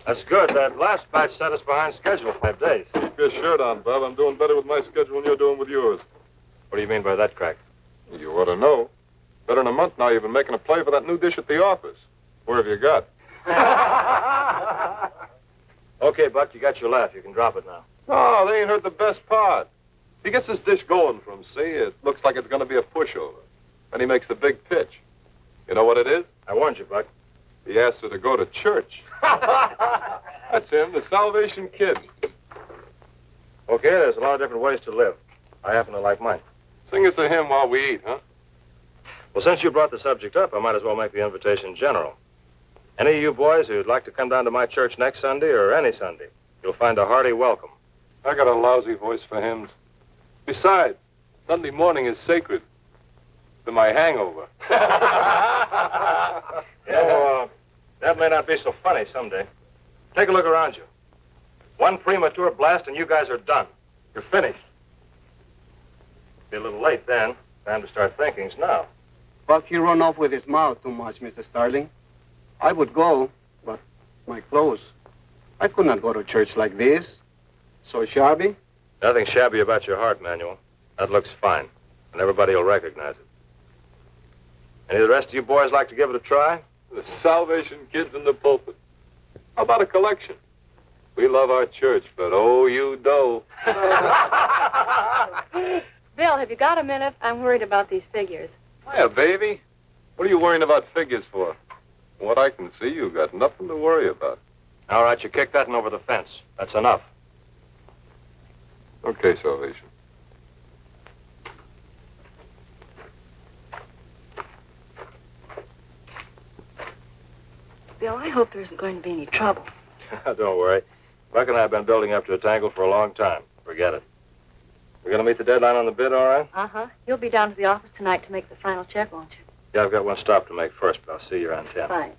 That's good. That last batch set us behind schedule 5 days. Keep your shirt on, Bob. I'm doing better with my schedule than you're doing with yours. What do you mean by that, Crack? You ought to know. Better than a month now, you've been making a play for that new dish at the office. Where have you got? Okay, Buck, you got your laugh. You can drop it now. Oh, they ain't heard the best part. He gets this dish going for him, see? It looks like it's going to be a pushover. Then he makes the big pitch. You know what it is? I warned you, Buck. He asked her to go to church. That's him, the Salvation Kid. Okay, there's a lot of different ways to live. I happen to like mine. Sing us a hymn while we eat, huh? Well, since you brought the subject up, I might as well make the invitation general. Any of you boys who'd like to come down to my church next Sunday or any Sunday, you'll find a hearty welcome. I got a lousy voice for hymns. Besides, Sunday morning is sacred to my hangover. That may not be so funny someday. Take a look around you. One premature blast and you guys are done. You're finished. Be a little late then. Time to start thinking's now. Buck, he run off with his mouth too much, Mr. Starling. I would go, but my clothes. I could not go to church like this. So shabby? Nothing shabby about your heart, Manuel. That looks fine, and everybody will recognize it. Any of the rest of you boys like to give it a try? The Salvation Kids in the pulpit. How about a collection? We love our church, but oh, you don't. Bill, have you got a minute? I'm worried about these figures. Hiya, baby. What are you worrying about figures for? From what I can see, you've got nothing to worry about. All right, you kick that one over the fence. That's enough. Okay, Salvation. Bill, I hope there isn't going to be any trouble. Don't worry. Buck and I have been building up to a tangle for a long time. Forget it. We're going to meet the deadline on the bid, all right? Uh-huh. You'll be down to the office tonight to make the final check, won't you? Yeah, I've got one stop to make first, but I'll see you around 10. Fine.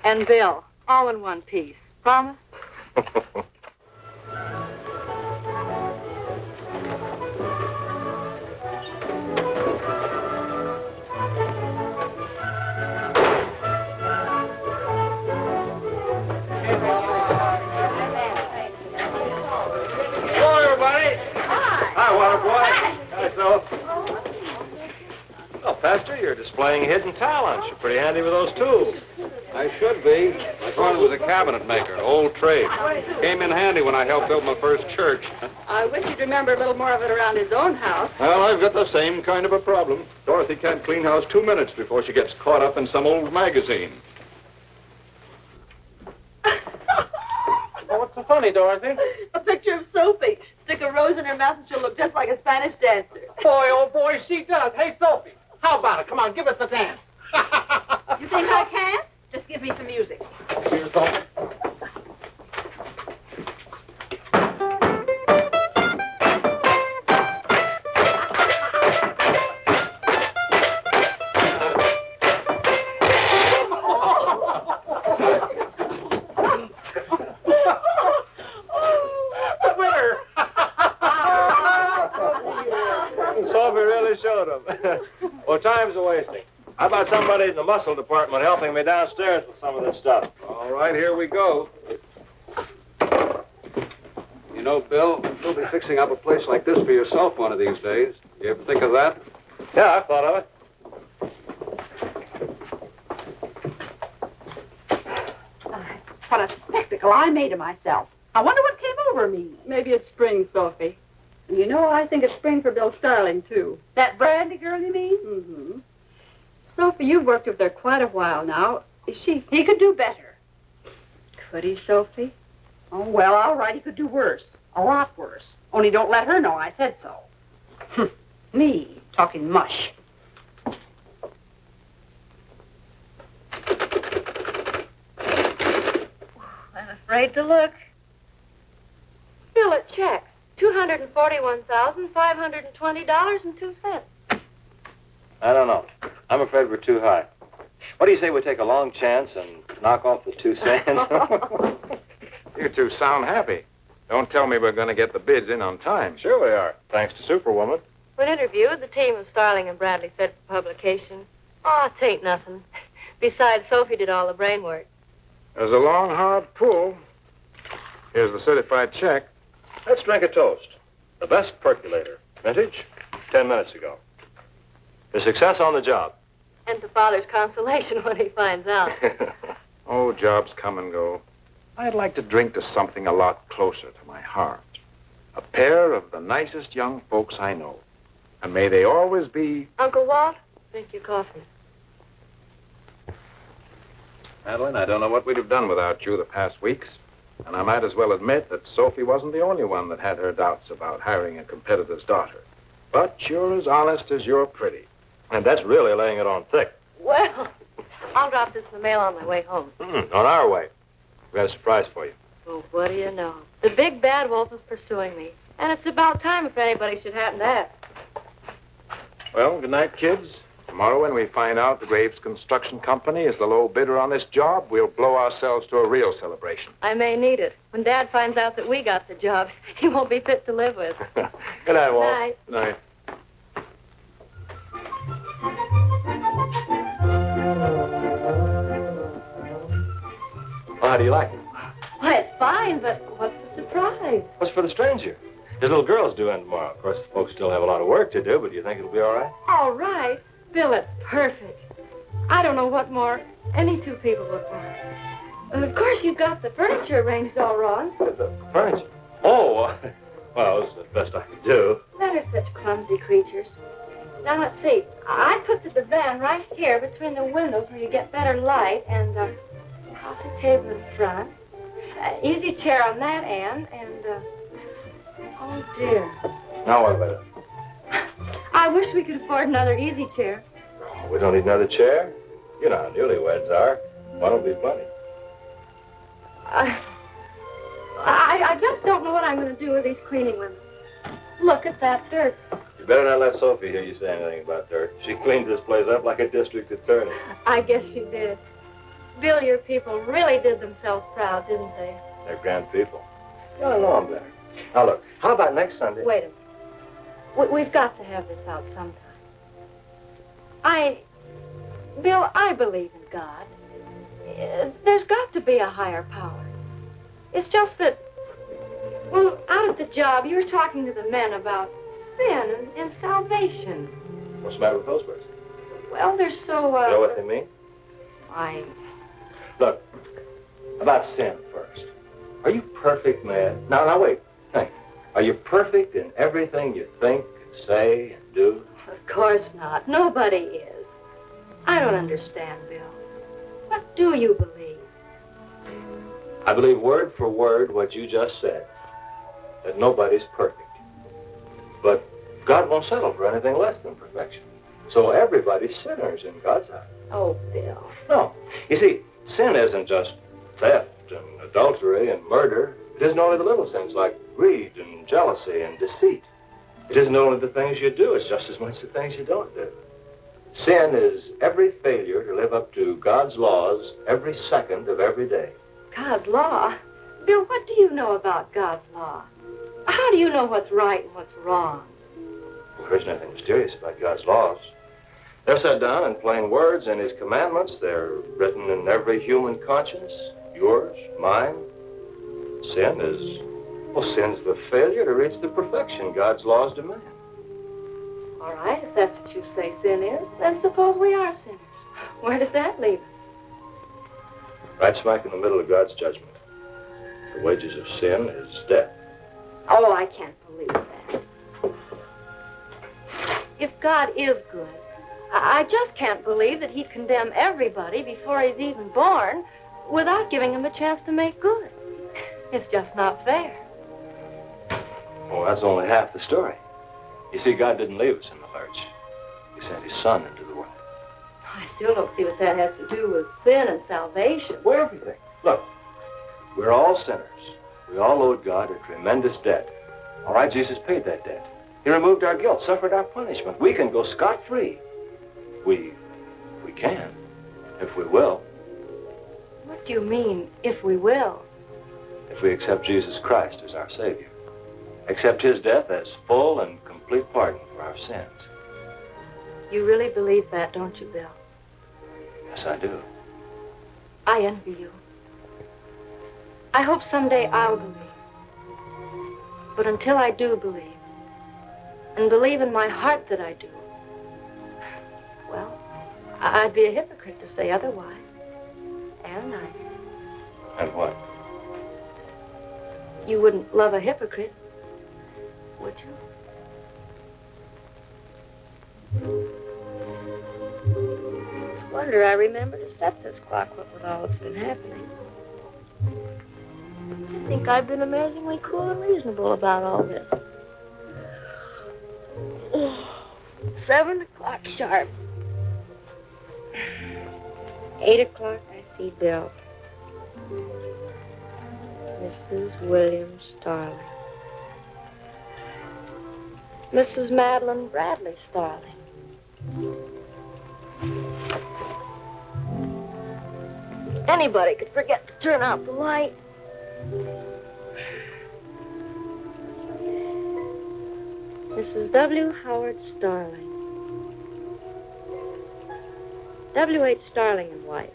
And Bill, all in one piece. Promise? Hello, everybody. Hi, Waterboy. Hi, Soph. Well, Pastor, you're displaying hidden talents. You're pretty handy with those tools. I should be. My father was a cabinet maker, old trade. Came in handy when I helped build my first church. I wish you'd remember a little more of it around his own house. Well, I've got the same kind of a problem. Dorothy can't clean house 2 minutes before she gets caught up in some old magazine. Well, what's so funny, Dorothy? A picture of Sophie. Stick a rose in her mouth and she'll look just like a Spanish dancer. Boy, oh boy, she does. Hey, Sophie, how about it? Come on, give us a dance. You think I can? Just give me some music. Here's Sophie. Sophie really showed him. Well, time's a wasting. How about somebody in the muscle department helping me downstairs with some of this stuff? All right, here we go. You know, Bill, you'll be fixing up a place like this for yourself one of these days. You ever think of that? Yeah, I've thought of it. What a spectacle I made of myself. I wonder what came over me. Maybe it's spring, Sophie. And you know, I think it's spring for Bill Starling, too. That Brandy girl, you mean? Mm-hmm. Sophie, you've worked with her quite a while now. He could do better. Could he, Sophie? Oh, well, all right, he could do worse. A lot worse. Only don't let her know I said so. Me, talking mush. I'm afraid to look. Bill, it checks. $241,520.02. I don't know. I'm afraid we're too high. What do you say we take a long chance and knock off the 2 cents? You two sound happy. Don't tell me we're going to get the bids in on time. Sure we are, thanks to Superwoman. When interviewed, the team of Starling and Bradley said for publication, "Oh, it ain't nothing." Besides, Sophie did all the brain work. There's a long, hard pull. Here's the certified check. Let's drink a toast. The best percolator. Vintage, 10 minutes ago. The success on the job. And to Father's consolation when he finds out. Oh, jobs come and go. I'd like to drink to something a lot closer to my heart. A pair of the nicest young folks I know. And may they always be... Uncle Walt, drink your coffee. Madeline, I don't know what we'd have done without you the past weeks. And I might as well admit that Sophie wasn't the only one that had her doubts about hiring a competitor's daughter. But you're as honest as you're pretty. And that's really laying it on thick. Well, I'll drop this in the mail on my way home. On our way. We got a surprise for you. Oh, what do you know? The big bad wolf is pursuing me. And it's about time if anybody should happen to ask. Well, good night, kids. Tomorrow when we find out the Graves Construction Company is the low bidder on this job, we'll blow ourselves to a real celebration. I may need it. When Dad finds out that we got the job, he won't be fit to live with. Good night, Walt. Night. Good night. Well, how do you like it? Why, it's fine, but what's the surprise? nice. What's for the stranger? His little girl's due in tomorrow. Of course, the folks still have a lot of work to do, but do you think it'll be all right? All right. Bill, it's perfect. I don't know what more any two people would want. Of course, you've got the furniture arranged all wrong. The furniture? Oh, well, it was the best I could do. Men are such clumsy creatures. Now, let's see. I put the divan right here between the windows where you get better light, and coffee table in front, easy chair on that end, and, oh, dear. Now what about it? I wish we could afford another easy chair. Oh, we don't need another chair. You know how newlyweds are. One will be plenty. I just don't know what I'm going to do with these cleaning women. Look at that dirt. You better not let Sophie hear you say anything about dirt. She cleaned this place up like a district attorney. I guess she did. Bill, your people really did themselves proud, didn't they? They're grand people. Yeah, I know them better. Now, look, how about next Sunday? Wait a minute. We've got to have this out sometime. Bill, I believe in God. There's got to be a higher power. It's just that, well, out at the job, you were talking to the men about sin and salvation. What's the matter with those birds? Well, they're so, You know what they mean? Look, about sin first. Are you perfect, man? Now, wait. Think. Are you perfect in everything you think, say, and do? Of course not. Nobody is. I don't understand, Bill. What do you believe? I believe word for word what you just said, that nobody's perfect. But God won't settle for anything less than perfection. So everybody's sinners in God's eyes. Oh, Bill. No. You see, sin isn't just theft and adultery and murder. It isn't only the little sins like greed and jealousy and deceit. It isn't only the things you do, it's just as much the things you don't do. Sin is every failure to live up to God's laws every second of every day. God's law? Bill, what do you know about God's law? How do you know what's right and what's wrong? Well, there isn't anything mysterious about God's laws. They're set down in plain words in His commandments. They're written in every human conscience, yours, mine. Sin's the failure to reach the perfection God's laws demand. All right, if that's what you say sin is, then suppose we are sinners. Where does that leave us? Right smack in the middle of God's judgment. The wages of sin is death. Oh, I can't believe that. If God is good, I just can't believe that He'd condemn everybody before he's even born without giving him a chance to make good. It's just not fair. Oh, that's only half the story. You see, God didn't leave us in the lurch. He sent His Son into the world. I still don't see what that has to do with sin and salvation. Well, everything. Look, we're all sinners. We all owed God a tremendous debt. All right, Jesus paid that debt. He removed our guilt, suffered our punishment. We can go scot-free. We can, if we will. What do you mean, if we will? If we accept Jesus Christ as our Savior. Accept His death as full and complete pardon for our sins. You really believe that, don't you, Bill? Yes, I do. I envy you. I hope someday I'll believe. But until I do believe, and believe in my heart that I do, well, I'd be a hypocrite to say otherwise. And And what? You wouldn't love a hypocrite, would you? It's a wonder I remember to set this clock, what with all that's been happening. I think I've been amazingly cool and reasonable about all this. 7 o'clock sharp. 8 o'clock, I see Bill. Mrs. William Starling. Mrs. Madeline Bradley Starling. Anybody could forget to turn out the light. Mrs. W. Howard Starling. W.H. Starling and wife.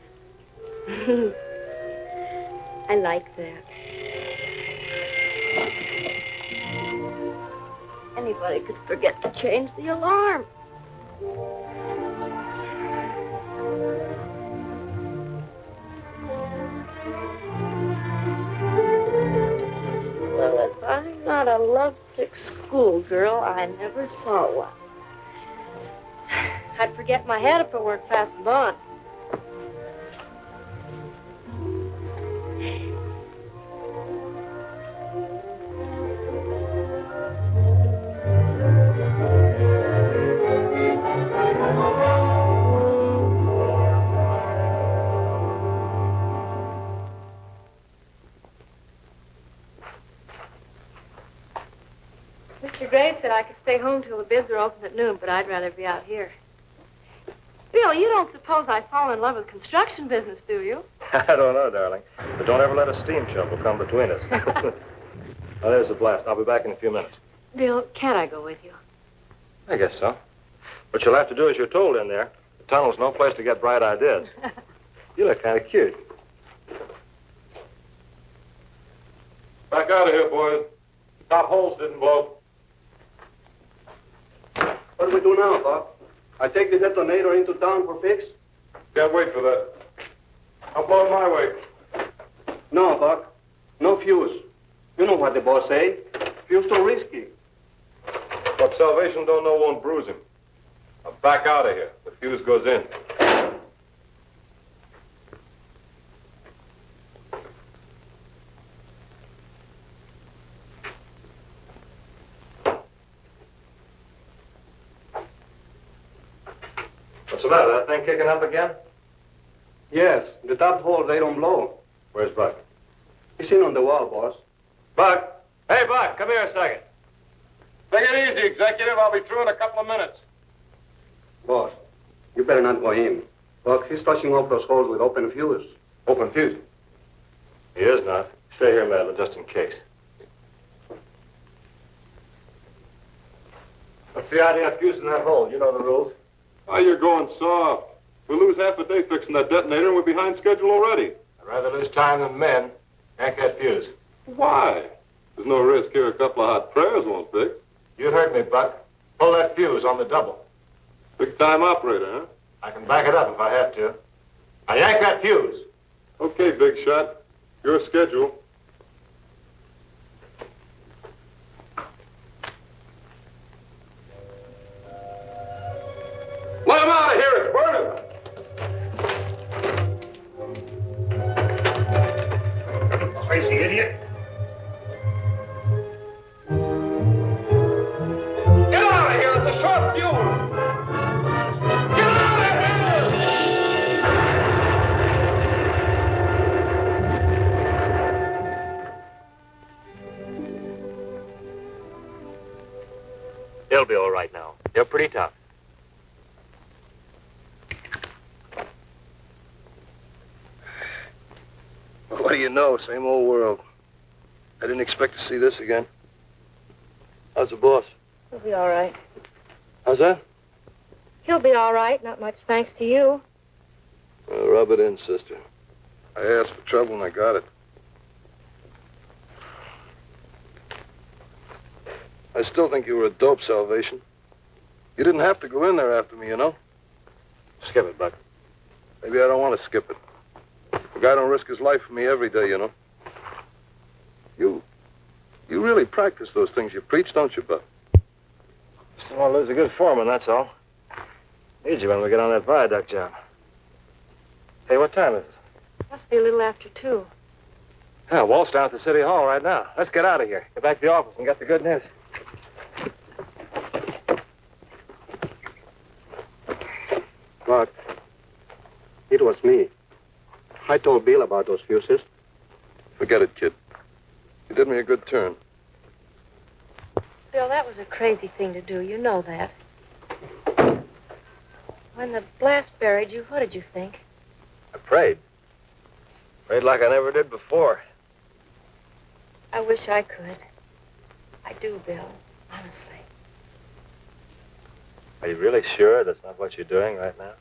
I like that. Anybody could forget to change the alarm. Well, if I'm not a lovesick schoolgirl, I never saw one. I'd forget my hat if I weren't fastened on. Mr. Gray said I could stay home till the bids are open at noon, but I'd rather be out here. Bill, you don't suppose I fall in love with construction business, do you? I don't know, darling. But don't ever let a steam shovel come between us. Oh, there's the blast. I'll be back in a few minutes. Bill, can't I go with you? I guess so. What you'll have to do as you're told in there. The tunnel's no place to get bright ideas. You look kind of cute. Back out of here, boys. Top holes didn't blow. What do we do now, Buck? I take the detonator into town for fix? Can't wait for that. I'll blow it my way. No, Buck. No fuse. You know what the boss say. Fuse too risky. What Salvation don't know won't bruise him. Now back out of here. The fuse goes in. What's the matter? That thing kicking up again? Yes, the top hole, they don't blow. Where's Buck? He's in on the wall, boss. Buck! Hey, Buck, come here a second. Take it easy, executive. I'll be through in a couple of minutes. Boss, you better not go in. Buck, he's touching off those holes with open fuse. Open fuse? He is not. Stay here, Madeline, just in case. What's the idea of fusing that hole? You know the rules. Why, you're going soft. We lose half a day fixing that detonator and we're behind schedule already. I'd rather lose time than men. Yank that fuse. Why? There's no risk here a couple of hot prayers won't fix. You heard me, Buck. Pull that fuse on the double. Big-time operator, huh? I can back it up if I have to. Now yank that fuse. Okay, big shot. Your schedule. Let him out of here. It's burning. Crazy idiot. Get out of here. It's a short fuse. Get out of here. He'll be all right now. They're pretty tough. What do you know? Same old world. I didn't expect to see this again. How's the boss? He'll be all right. How's that? He'll be all right, not much thanks to you. Well, rub it in, sister. I asked for trouble and I got it. I still think you were a dope, Salvation. You didn't have to go in there after me, you know? Skip it, Buck. Maybe I don't want to skip it. A guy don't risk his life for me every day, you know? You really practice those things you preach, don't you, Buck? Just don't want to lose a good foreman, that's all. Need you when we get on that viaduct job. Hey, what time is it? Must be a little after 2. Yeah, Walt's down at the city hall right now. Let's get out of here. Get back to the office and get the good news. Buck, it was me. I told Bill about those fuses. Forget it, kid. You did me a good turn. Bill, that was a crazy thing to do. You know that. When the blast buried you, what did you think? I prayed. Prayed like I never did before. I wish I could. I do, Bill. Honestly. Are you really sure that's not what you're doing right now?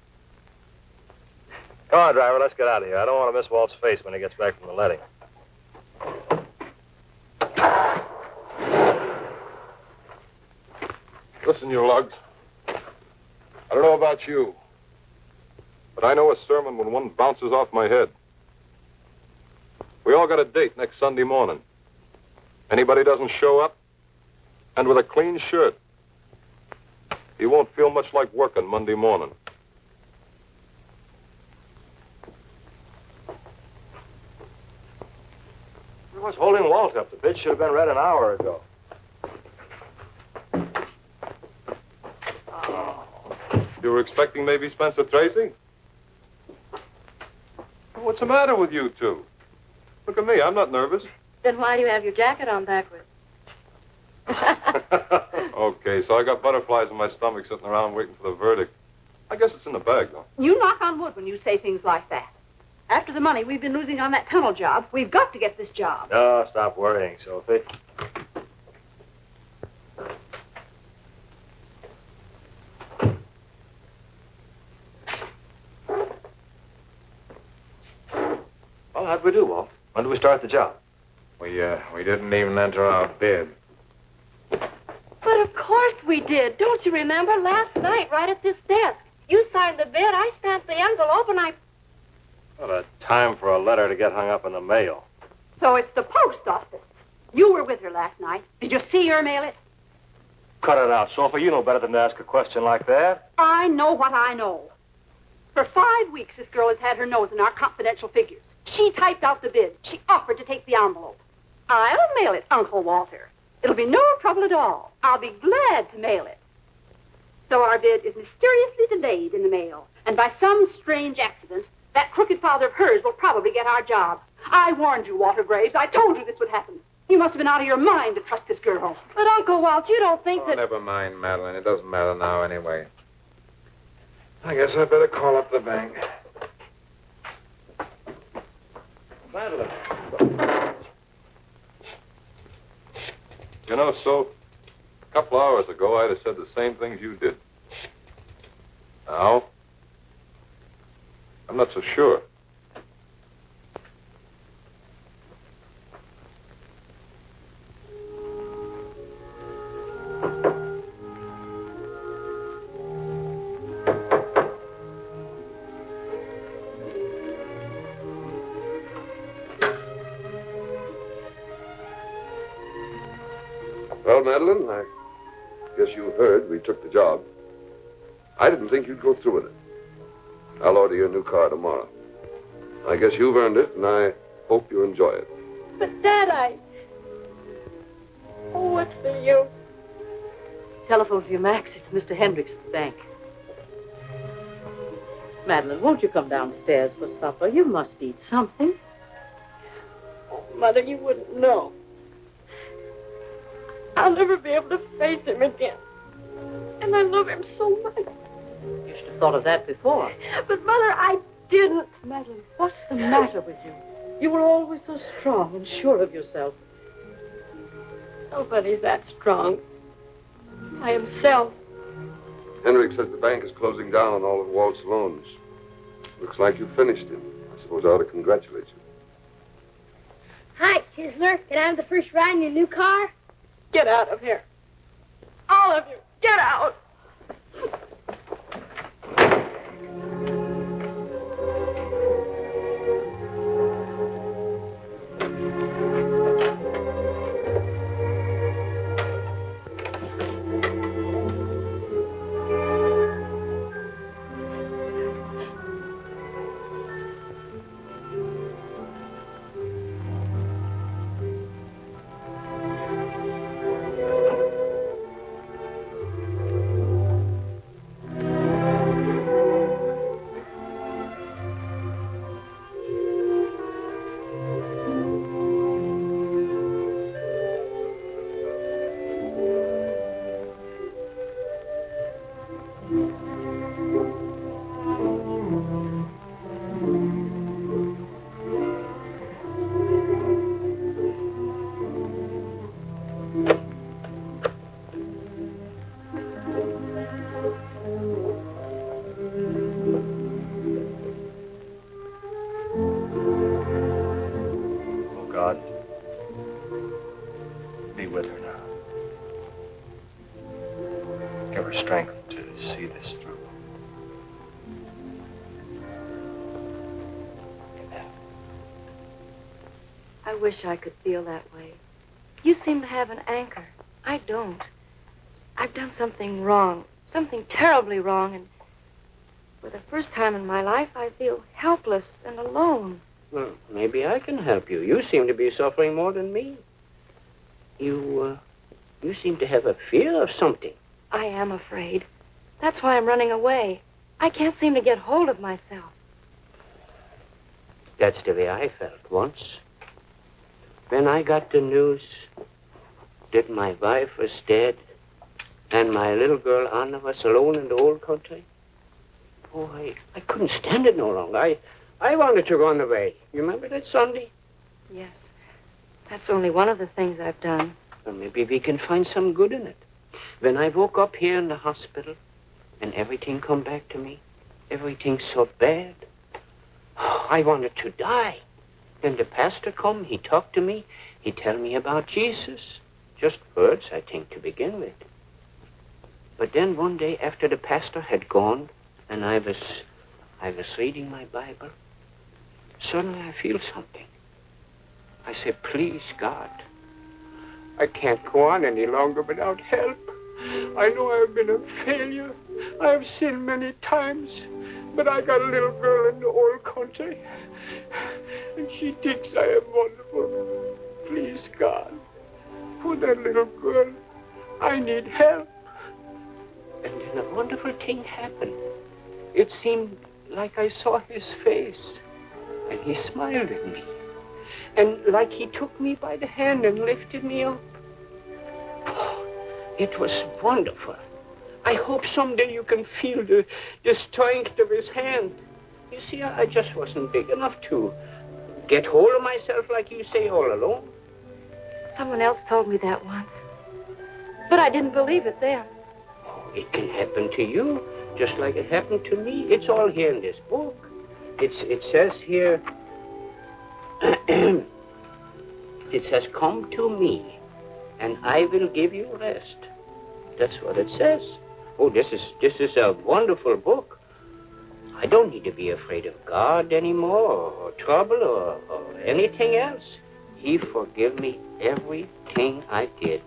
Come on, driver, let's get out of here. I don't want to miss Walt's face when he gets back from the letting. Listen, you lugs. I don't know about you, but I know a sermon when one bounces off my head. We all got a date next Sunday morning. Anybody doesn't show up, and with a clean shirt, he won't feel much like working Monday morning. I was holding Walt up. The bid should have been read an hour ago. You were expecting maybe Spencer Tracy? What's the matter with you two? Look at me. I'm not nervous. Then why do you have your jacket on backwards? Okay, so I got butterflies in my stomach sitting around waiting for the verdict. I guess it's in the bag, though. You knock on wood when you say things like that. After the money we've been losing on that tunnel job, we've got to get this job. No, stop worrying, Sophie. Well, how'd we do, Walt? When did we start the job? We didn't even enter our bid. But of course we did. Don't you remember? Last night, right at this desk. You signed the bid, I stamped the envelope, and I... What a time for a letter to get hung up in the mail. So it's the post office. You were with her last night. Did you see her mail it? Cut it out, Sophie. You know better than to ask a question like that. I know what I know. For 5 weeks, this girl has had her nose in our confidential figures. She typed out the bid. She offered to take the envelope. I'll mail it, Uncle Walter. It'll be no trouble at all. I'll be glad to mail it. So our bid is mysteriously delayed in the mail, and by some strange accident, that crooked father of hers will probably get our job. I warned you, Walter Graves. I told you this would happen. You must have been out of your mind to trust this girl. But, Uncle Walt, you don't think that... Never mind, Madeline. It doesn't matter now anyway. I guess I better call up the bank. Madeline. You know, so a couple hours ago, I'd have said the same things you did. Now, I'm not so sure. Well, Madeline, I guess you heard we took the job. I didn't think you'd go through with it. I'll order you a new car tomorrow. I guess you've earned it, and I hope you enjoy it. But, Dad, Oh, what's the use? Telephone for you, Max. It's Mr. Hendricks at the bank. Madeline, won't you come downstairs for supper? You must eat something. Oh, Mother, you wouldn't know. I'll never be able to face him again. And I love him so much. You should have thought of that before. But, Mother, I didn't. Madeline, what's the matter with you? You were always so strong and sure of yourself. Nobody's that strong. I himself. Henrik says the bank is closing down on all of Walt's loans. Looks like you finished him. I suppose I ought to congratulate you. Hi, Chisler. Can I have the first ride in your new car? Get out of here. All of you, get out. strength to see this through. I wish I could feel that way. You seem to have an anchor. I don't. I've done something wrong, something terribly wrong, and for the first time in my life, I feel helpless and alone. Well, maybe I can help you. You seem to be suffering more than me. You seem to have a fear of something. I am afraid. That's why I'm running away. I can't seem to get hold of myself. That's the way I felt once. When I got the news that my wife was dead and my little girl Anna was alone in the old country, oh, I couldn't stand it no longer. I wanted to run away. You remember that Sunday? Yes. That's only one of the things I've done. Well, maybe we can find some good in it. When I woke up here in the hospital and everything come back to me, everything so bad, I wanted to die. Then the pastor come, he talked to me, he tell me about Jesus. Just words, I think, to begin with. But then one day after the pastor had gone and I was reading my Bible, suddenly I feel something. I said, please, God, I can't go on any longer without help. I know I've been a failure. I've sinned many times, but I got a little girl in the old country, and she thinks I am wonderful. Please, God, for that little girl, I need help. And then a wonderful thing happened. It seemed like I saw his face, and he smiled at me. And like he took me by the hand and lifted me up. Oh, it was wonderful. I hope someday you can feel the strength of his hand. You see, I just wasn't big enough to get hold of myself, like you say, all alone. Someone else told me that once. But I didn't believe it then. Oh, it can happen to you, just like it happened to me. It's all here in this book. It says here, it says, come to me, and I will give you rest. That's what it says. Oh, this is a wonderful book. I don't need to be afraid of God anymore, or trouble, or anything else. He forgave me everything I did.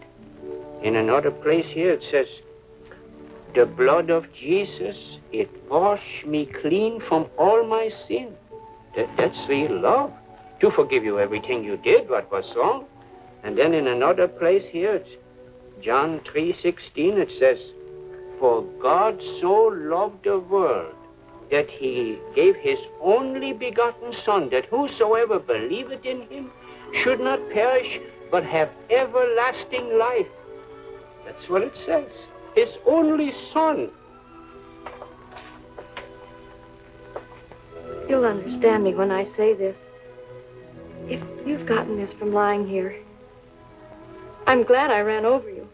In another place here, it says, the blood of Jesus, it washed me clean from all my sin. That's real love. To forgive you everything you did, what was wrong. And then in another place here, it's John 3:16, it says, for God so loved the world that he gave his only begotten Son, that whosoever believeth in him should not perish, but have everlasting life. That's what it says. His only Son. You'll understand me when I say this. If you've gotten this from lying here, I'm glad I ran over you.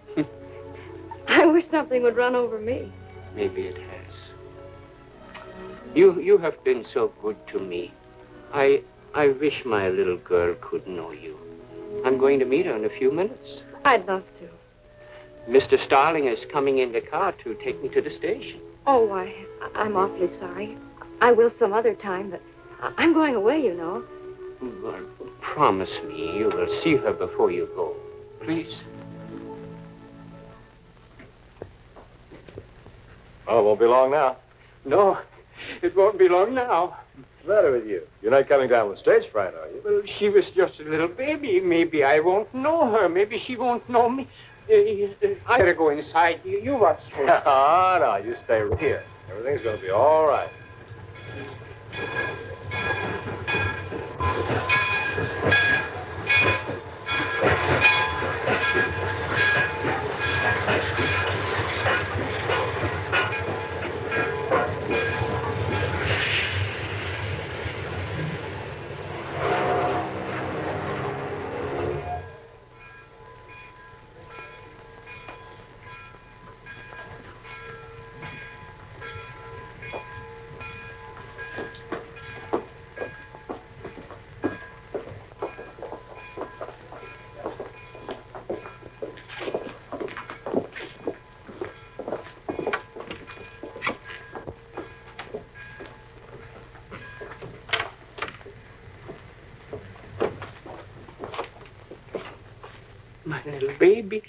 I wish something would run over me. Maybe it has. You have been so good to me. I wish my little girl could know you. I'm going to meet her in a few minutes. I'd love to. Mr. Starling is coming in the car to take me to the station. Oh, I'm awfully sorry. I will some other time, but I'm going away, you know. Well, promise me you will see her before you go. Please. Oh, it won't be long now. No, it won't be long now. What's the matter with you? You're not coming down with stage fright, are you? Well, she was just a little baby. Maybe I won't know her. Maybe she won't know me. I better go inside. You watch her. Oh, no, you stay right here. Everything's going to be all right. My little baby.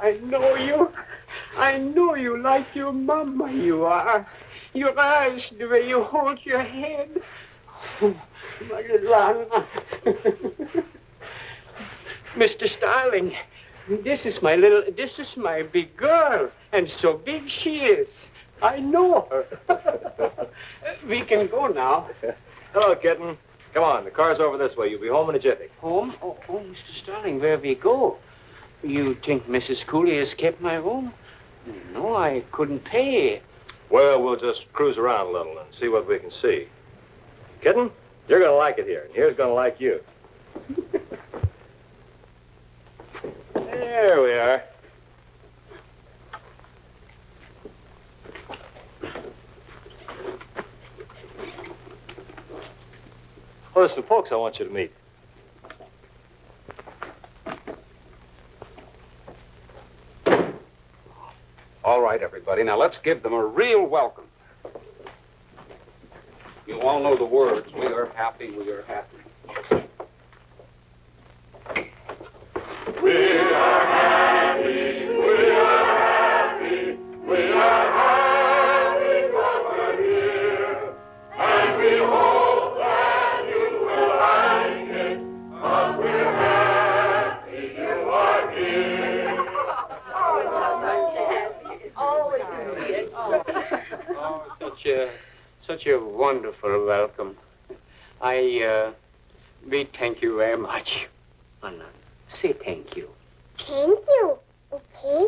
I know you. I know you like your mama, you are. Your eyes, the way you hold your head. Oh, my little Anna. Mr. Starling, this is my big girl, and so big she is. I know her. We can go now. Hello, kitten. Come on, the car's over this way. You'll be home in a jiffy. Home? Oh, Mr. Starling, where we go? You think Mrs. Cooley has kept my room? No, I couldn't pay. Well, we'll just cruise around a little and see what we can see. Kitten, you're going to like it here, and here's going to like you. There we are. Oh, there's some folks I want you to meet. All right, everybody. Now let's give them a real welcome. You all know the words. We are happy. We are happy. We are happy. We are happy. We are happy 'cause we're here. And we hope that you will like it. 'Cause we're happy you are here. Such a wonderful welcome. We thank you very much. Anna, say thank you. Thank you. Okay?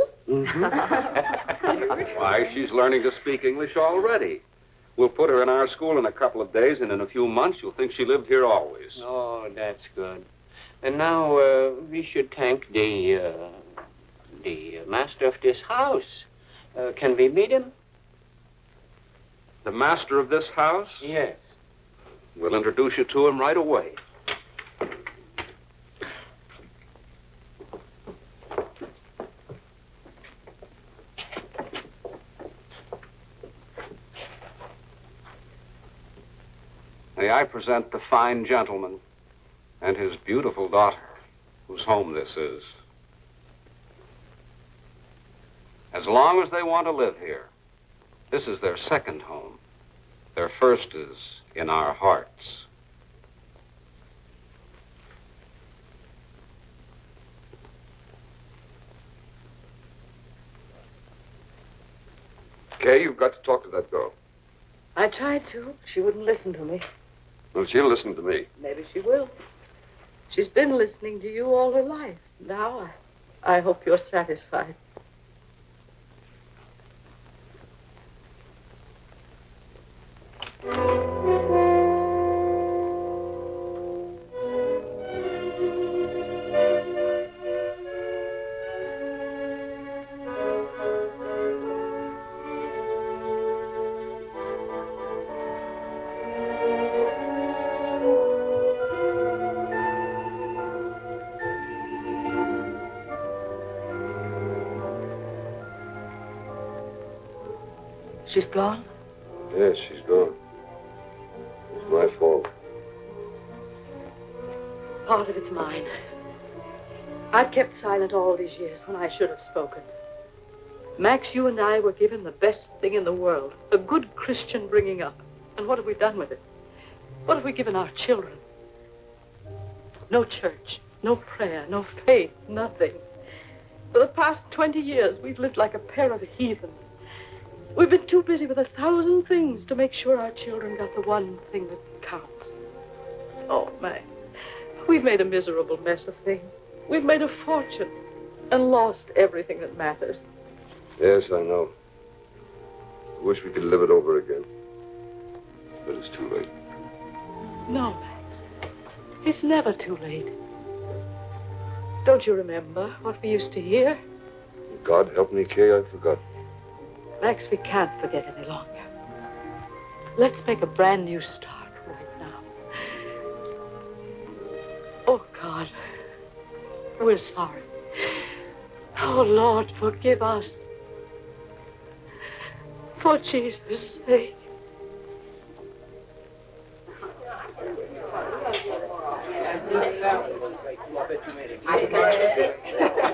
Why, she's learning to speak English already. We'll put her in our school in a couple of days, and in a few months, you'll think she lived here always. Oh, that's good. And now we should thank the master of this house. Can we meet him? The master of this house? Yes. We'll introduce you to him right away. May I present the fine gentleman and his beautiful daughter, whose home this is. As long as they want to live here, this is their second home. Their first is in our hearts. Kay, you've got to talk to that girl. I tried to. She wouldn't listen to me. Well, she'll listen to me. Maybe she will. She's been listening to you all her life. Now, I hope you're satisfied. She's gone? Yes, she's gone. It's my fault. Part of it's mine. I've kept silent all these years when I should have spoken. Max, you and I were given the best thing in the world, a good Christian bringing up. And what have we done with it? What have we given our children? No church, no prayer, no faith, nothing. For the past 20 years, we've lived like a pair of heathen. We've been too busy with 1,000 things to make sure our children got the one thing that counts. Oh, Max, we've made a miserable mess of things. We've made a fortune and lost everything that matters. Yes, I know. I wish we could live it over again. But it's too late. No, Max. It's never too late. Don't you remember what we used to hear? God help me, Kay, I forgot. Max, we can't forget any longer. Let's make a brand new start right now. Oh, God, we're sorry. Oh, Lord, forgive us. For Jesus' sake.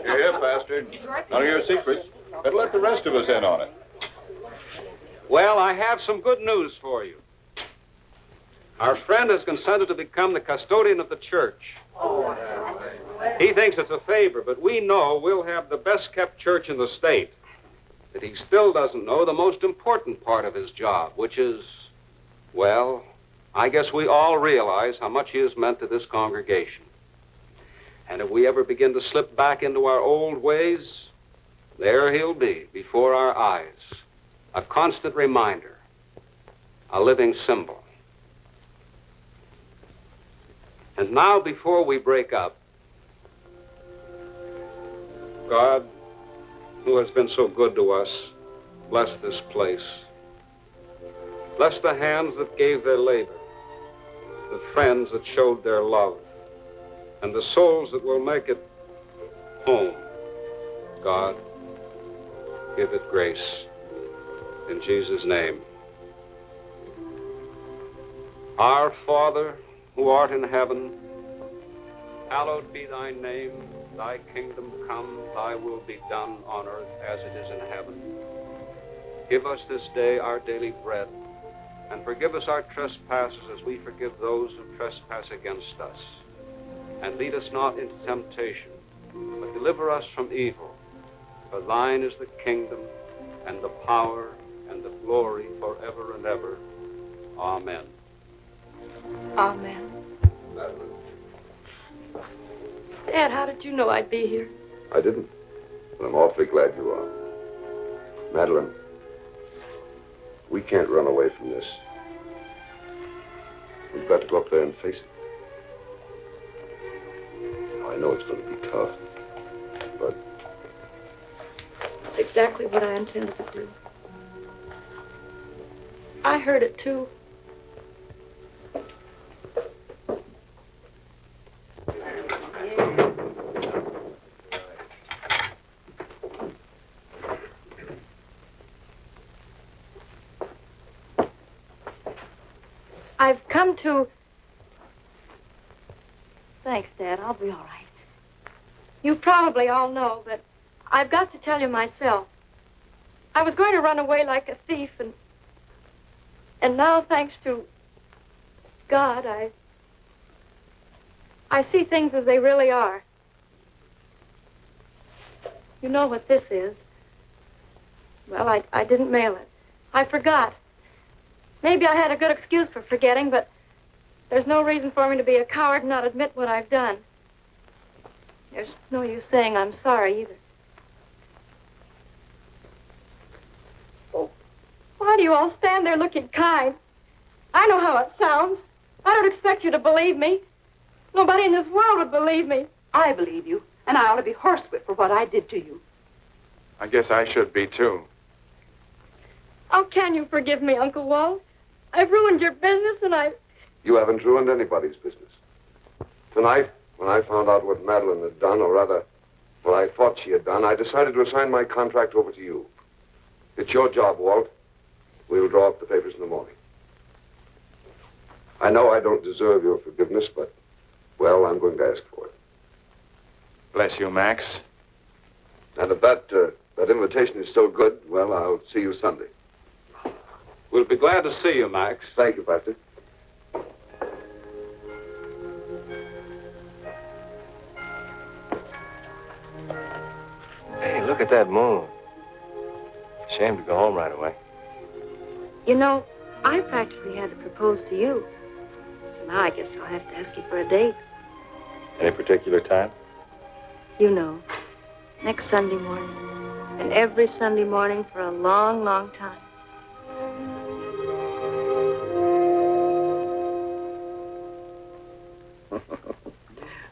Here, Pastor. None of your secrets. Better let the rest of us in on it. Well, I have some good news for you. Our friend has consented to become the custodian of the church. He thinks it's a favor, but we know we'll have the best-kept church in the state. But he still doesn't know the most important part of his job, which is, well, I guess we all realize how much he has meant to this congregation. And if we ever begin to slip back into our old ways, there he'll be before our eyes, a constant reminder, a living symbol. And now, before we break up, God, who has been so good to us, bless this place. Bless the hands that gave their labor, the friends that showed their love, and the souls that will make it home. God, give it grace. In Jesus' name. Our Father, who art in heaven, hallowed be thy name. Thy kingdom come, thy will be done on earth as it is in heaven. Give us this day our daily bread, and forgive us our trespasses as we forgive those who trespass against us. And lead us not into temptation, but deliver us from evil. For thine is the kingdom, and the power, and the glory forever and ever. Amen. Amen. Dad, how did you know I'd be here? I didn't. But I'm awfully glad you are. Madeline, we can't run away from this. We've got to go up there and face it. I know it's going to be tough, but... That's exactly what I intended to do. I heard it, too. I've come to... Thanks, Dad. I'll be all right. You probably all know, but I've got to tell you myself. I was going to run away like a thief, and now, thanks to God, I see things as they really are. You know what this is. Well, I didn't mail it. I forgot. Maybe I had a good excuse for forgetting, but there's no reason for me to be a coward and not admit what I've done. There's no use saying I'm sorry either. Oh, why do you all stand there looking kind? I know how it sounds. I don't expect you to believe me. Nobody in this world would believe me. I believe you, and I ought to be horsewhipped for what I did to you. I guess I should be, too. How can you forgive me, Uncle Walt? I've ruined your business, and You haven't ruined anybody's business. Tonight, when I found out what Madeline had done, or rather, what I thought she had done, I decided to assign my contract over to you. It's your job, Walt. We'll draw up the papers in the morning. I know I don't deserve your forgiveness, but, well, I'm going to ask for it. Bless you, Max. And if that invitation is still good, well, I'll see you Sunday. We'll be glad to see you, Max. Thank you, Pastor. Hey, look at that moon. Shame to go home right away. You know, I practically had to propose to you. So now I guess I'll have to ask you for a date. Any particular time? You know, next Sunday morning. And every Sunday morning for a long, long time.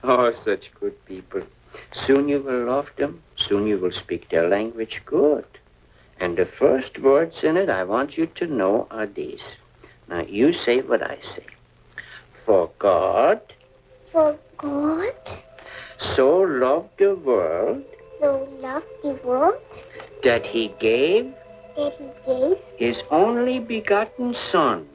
Oh, such good people. Soon you will love them. Soon you will speak their language good. And the first words in it I want you to know are these. Now, you say what I say. For God For God so loved the world so loved the world that he gave that he gave his only begotten Son,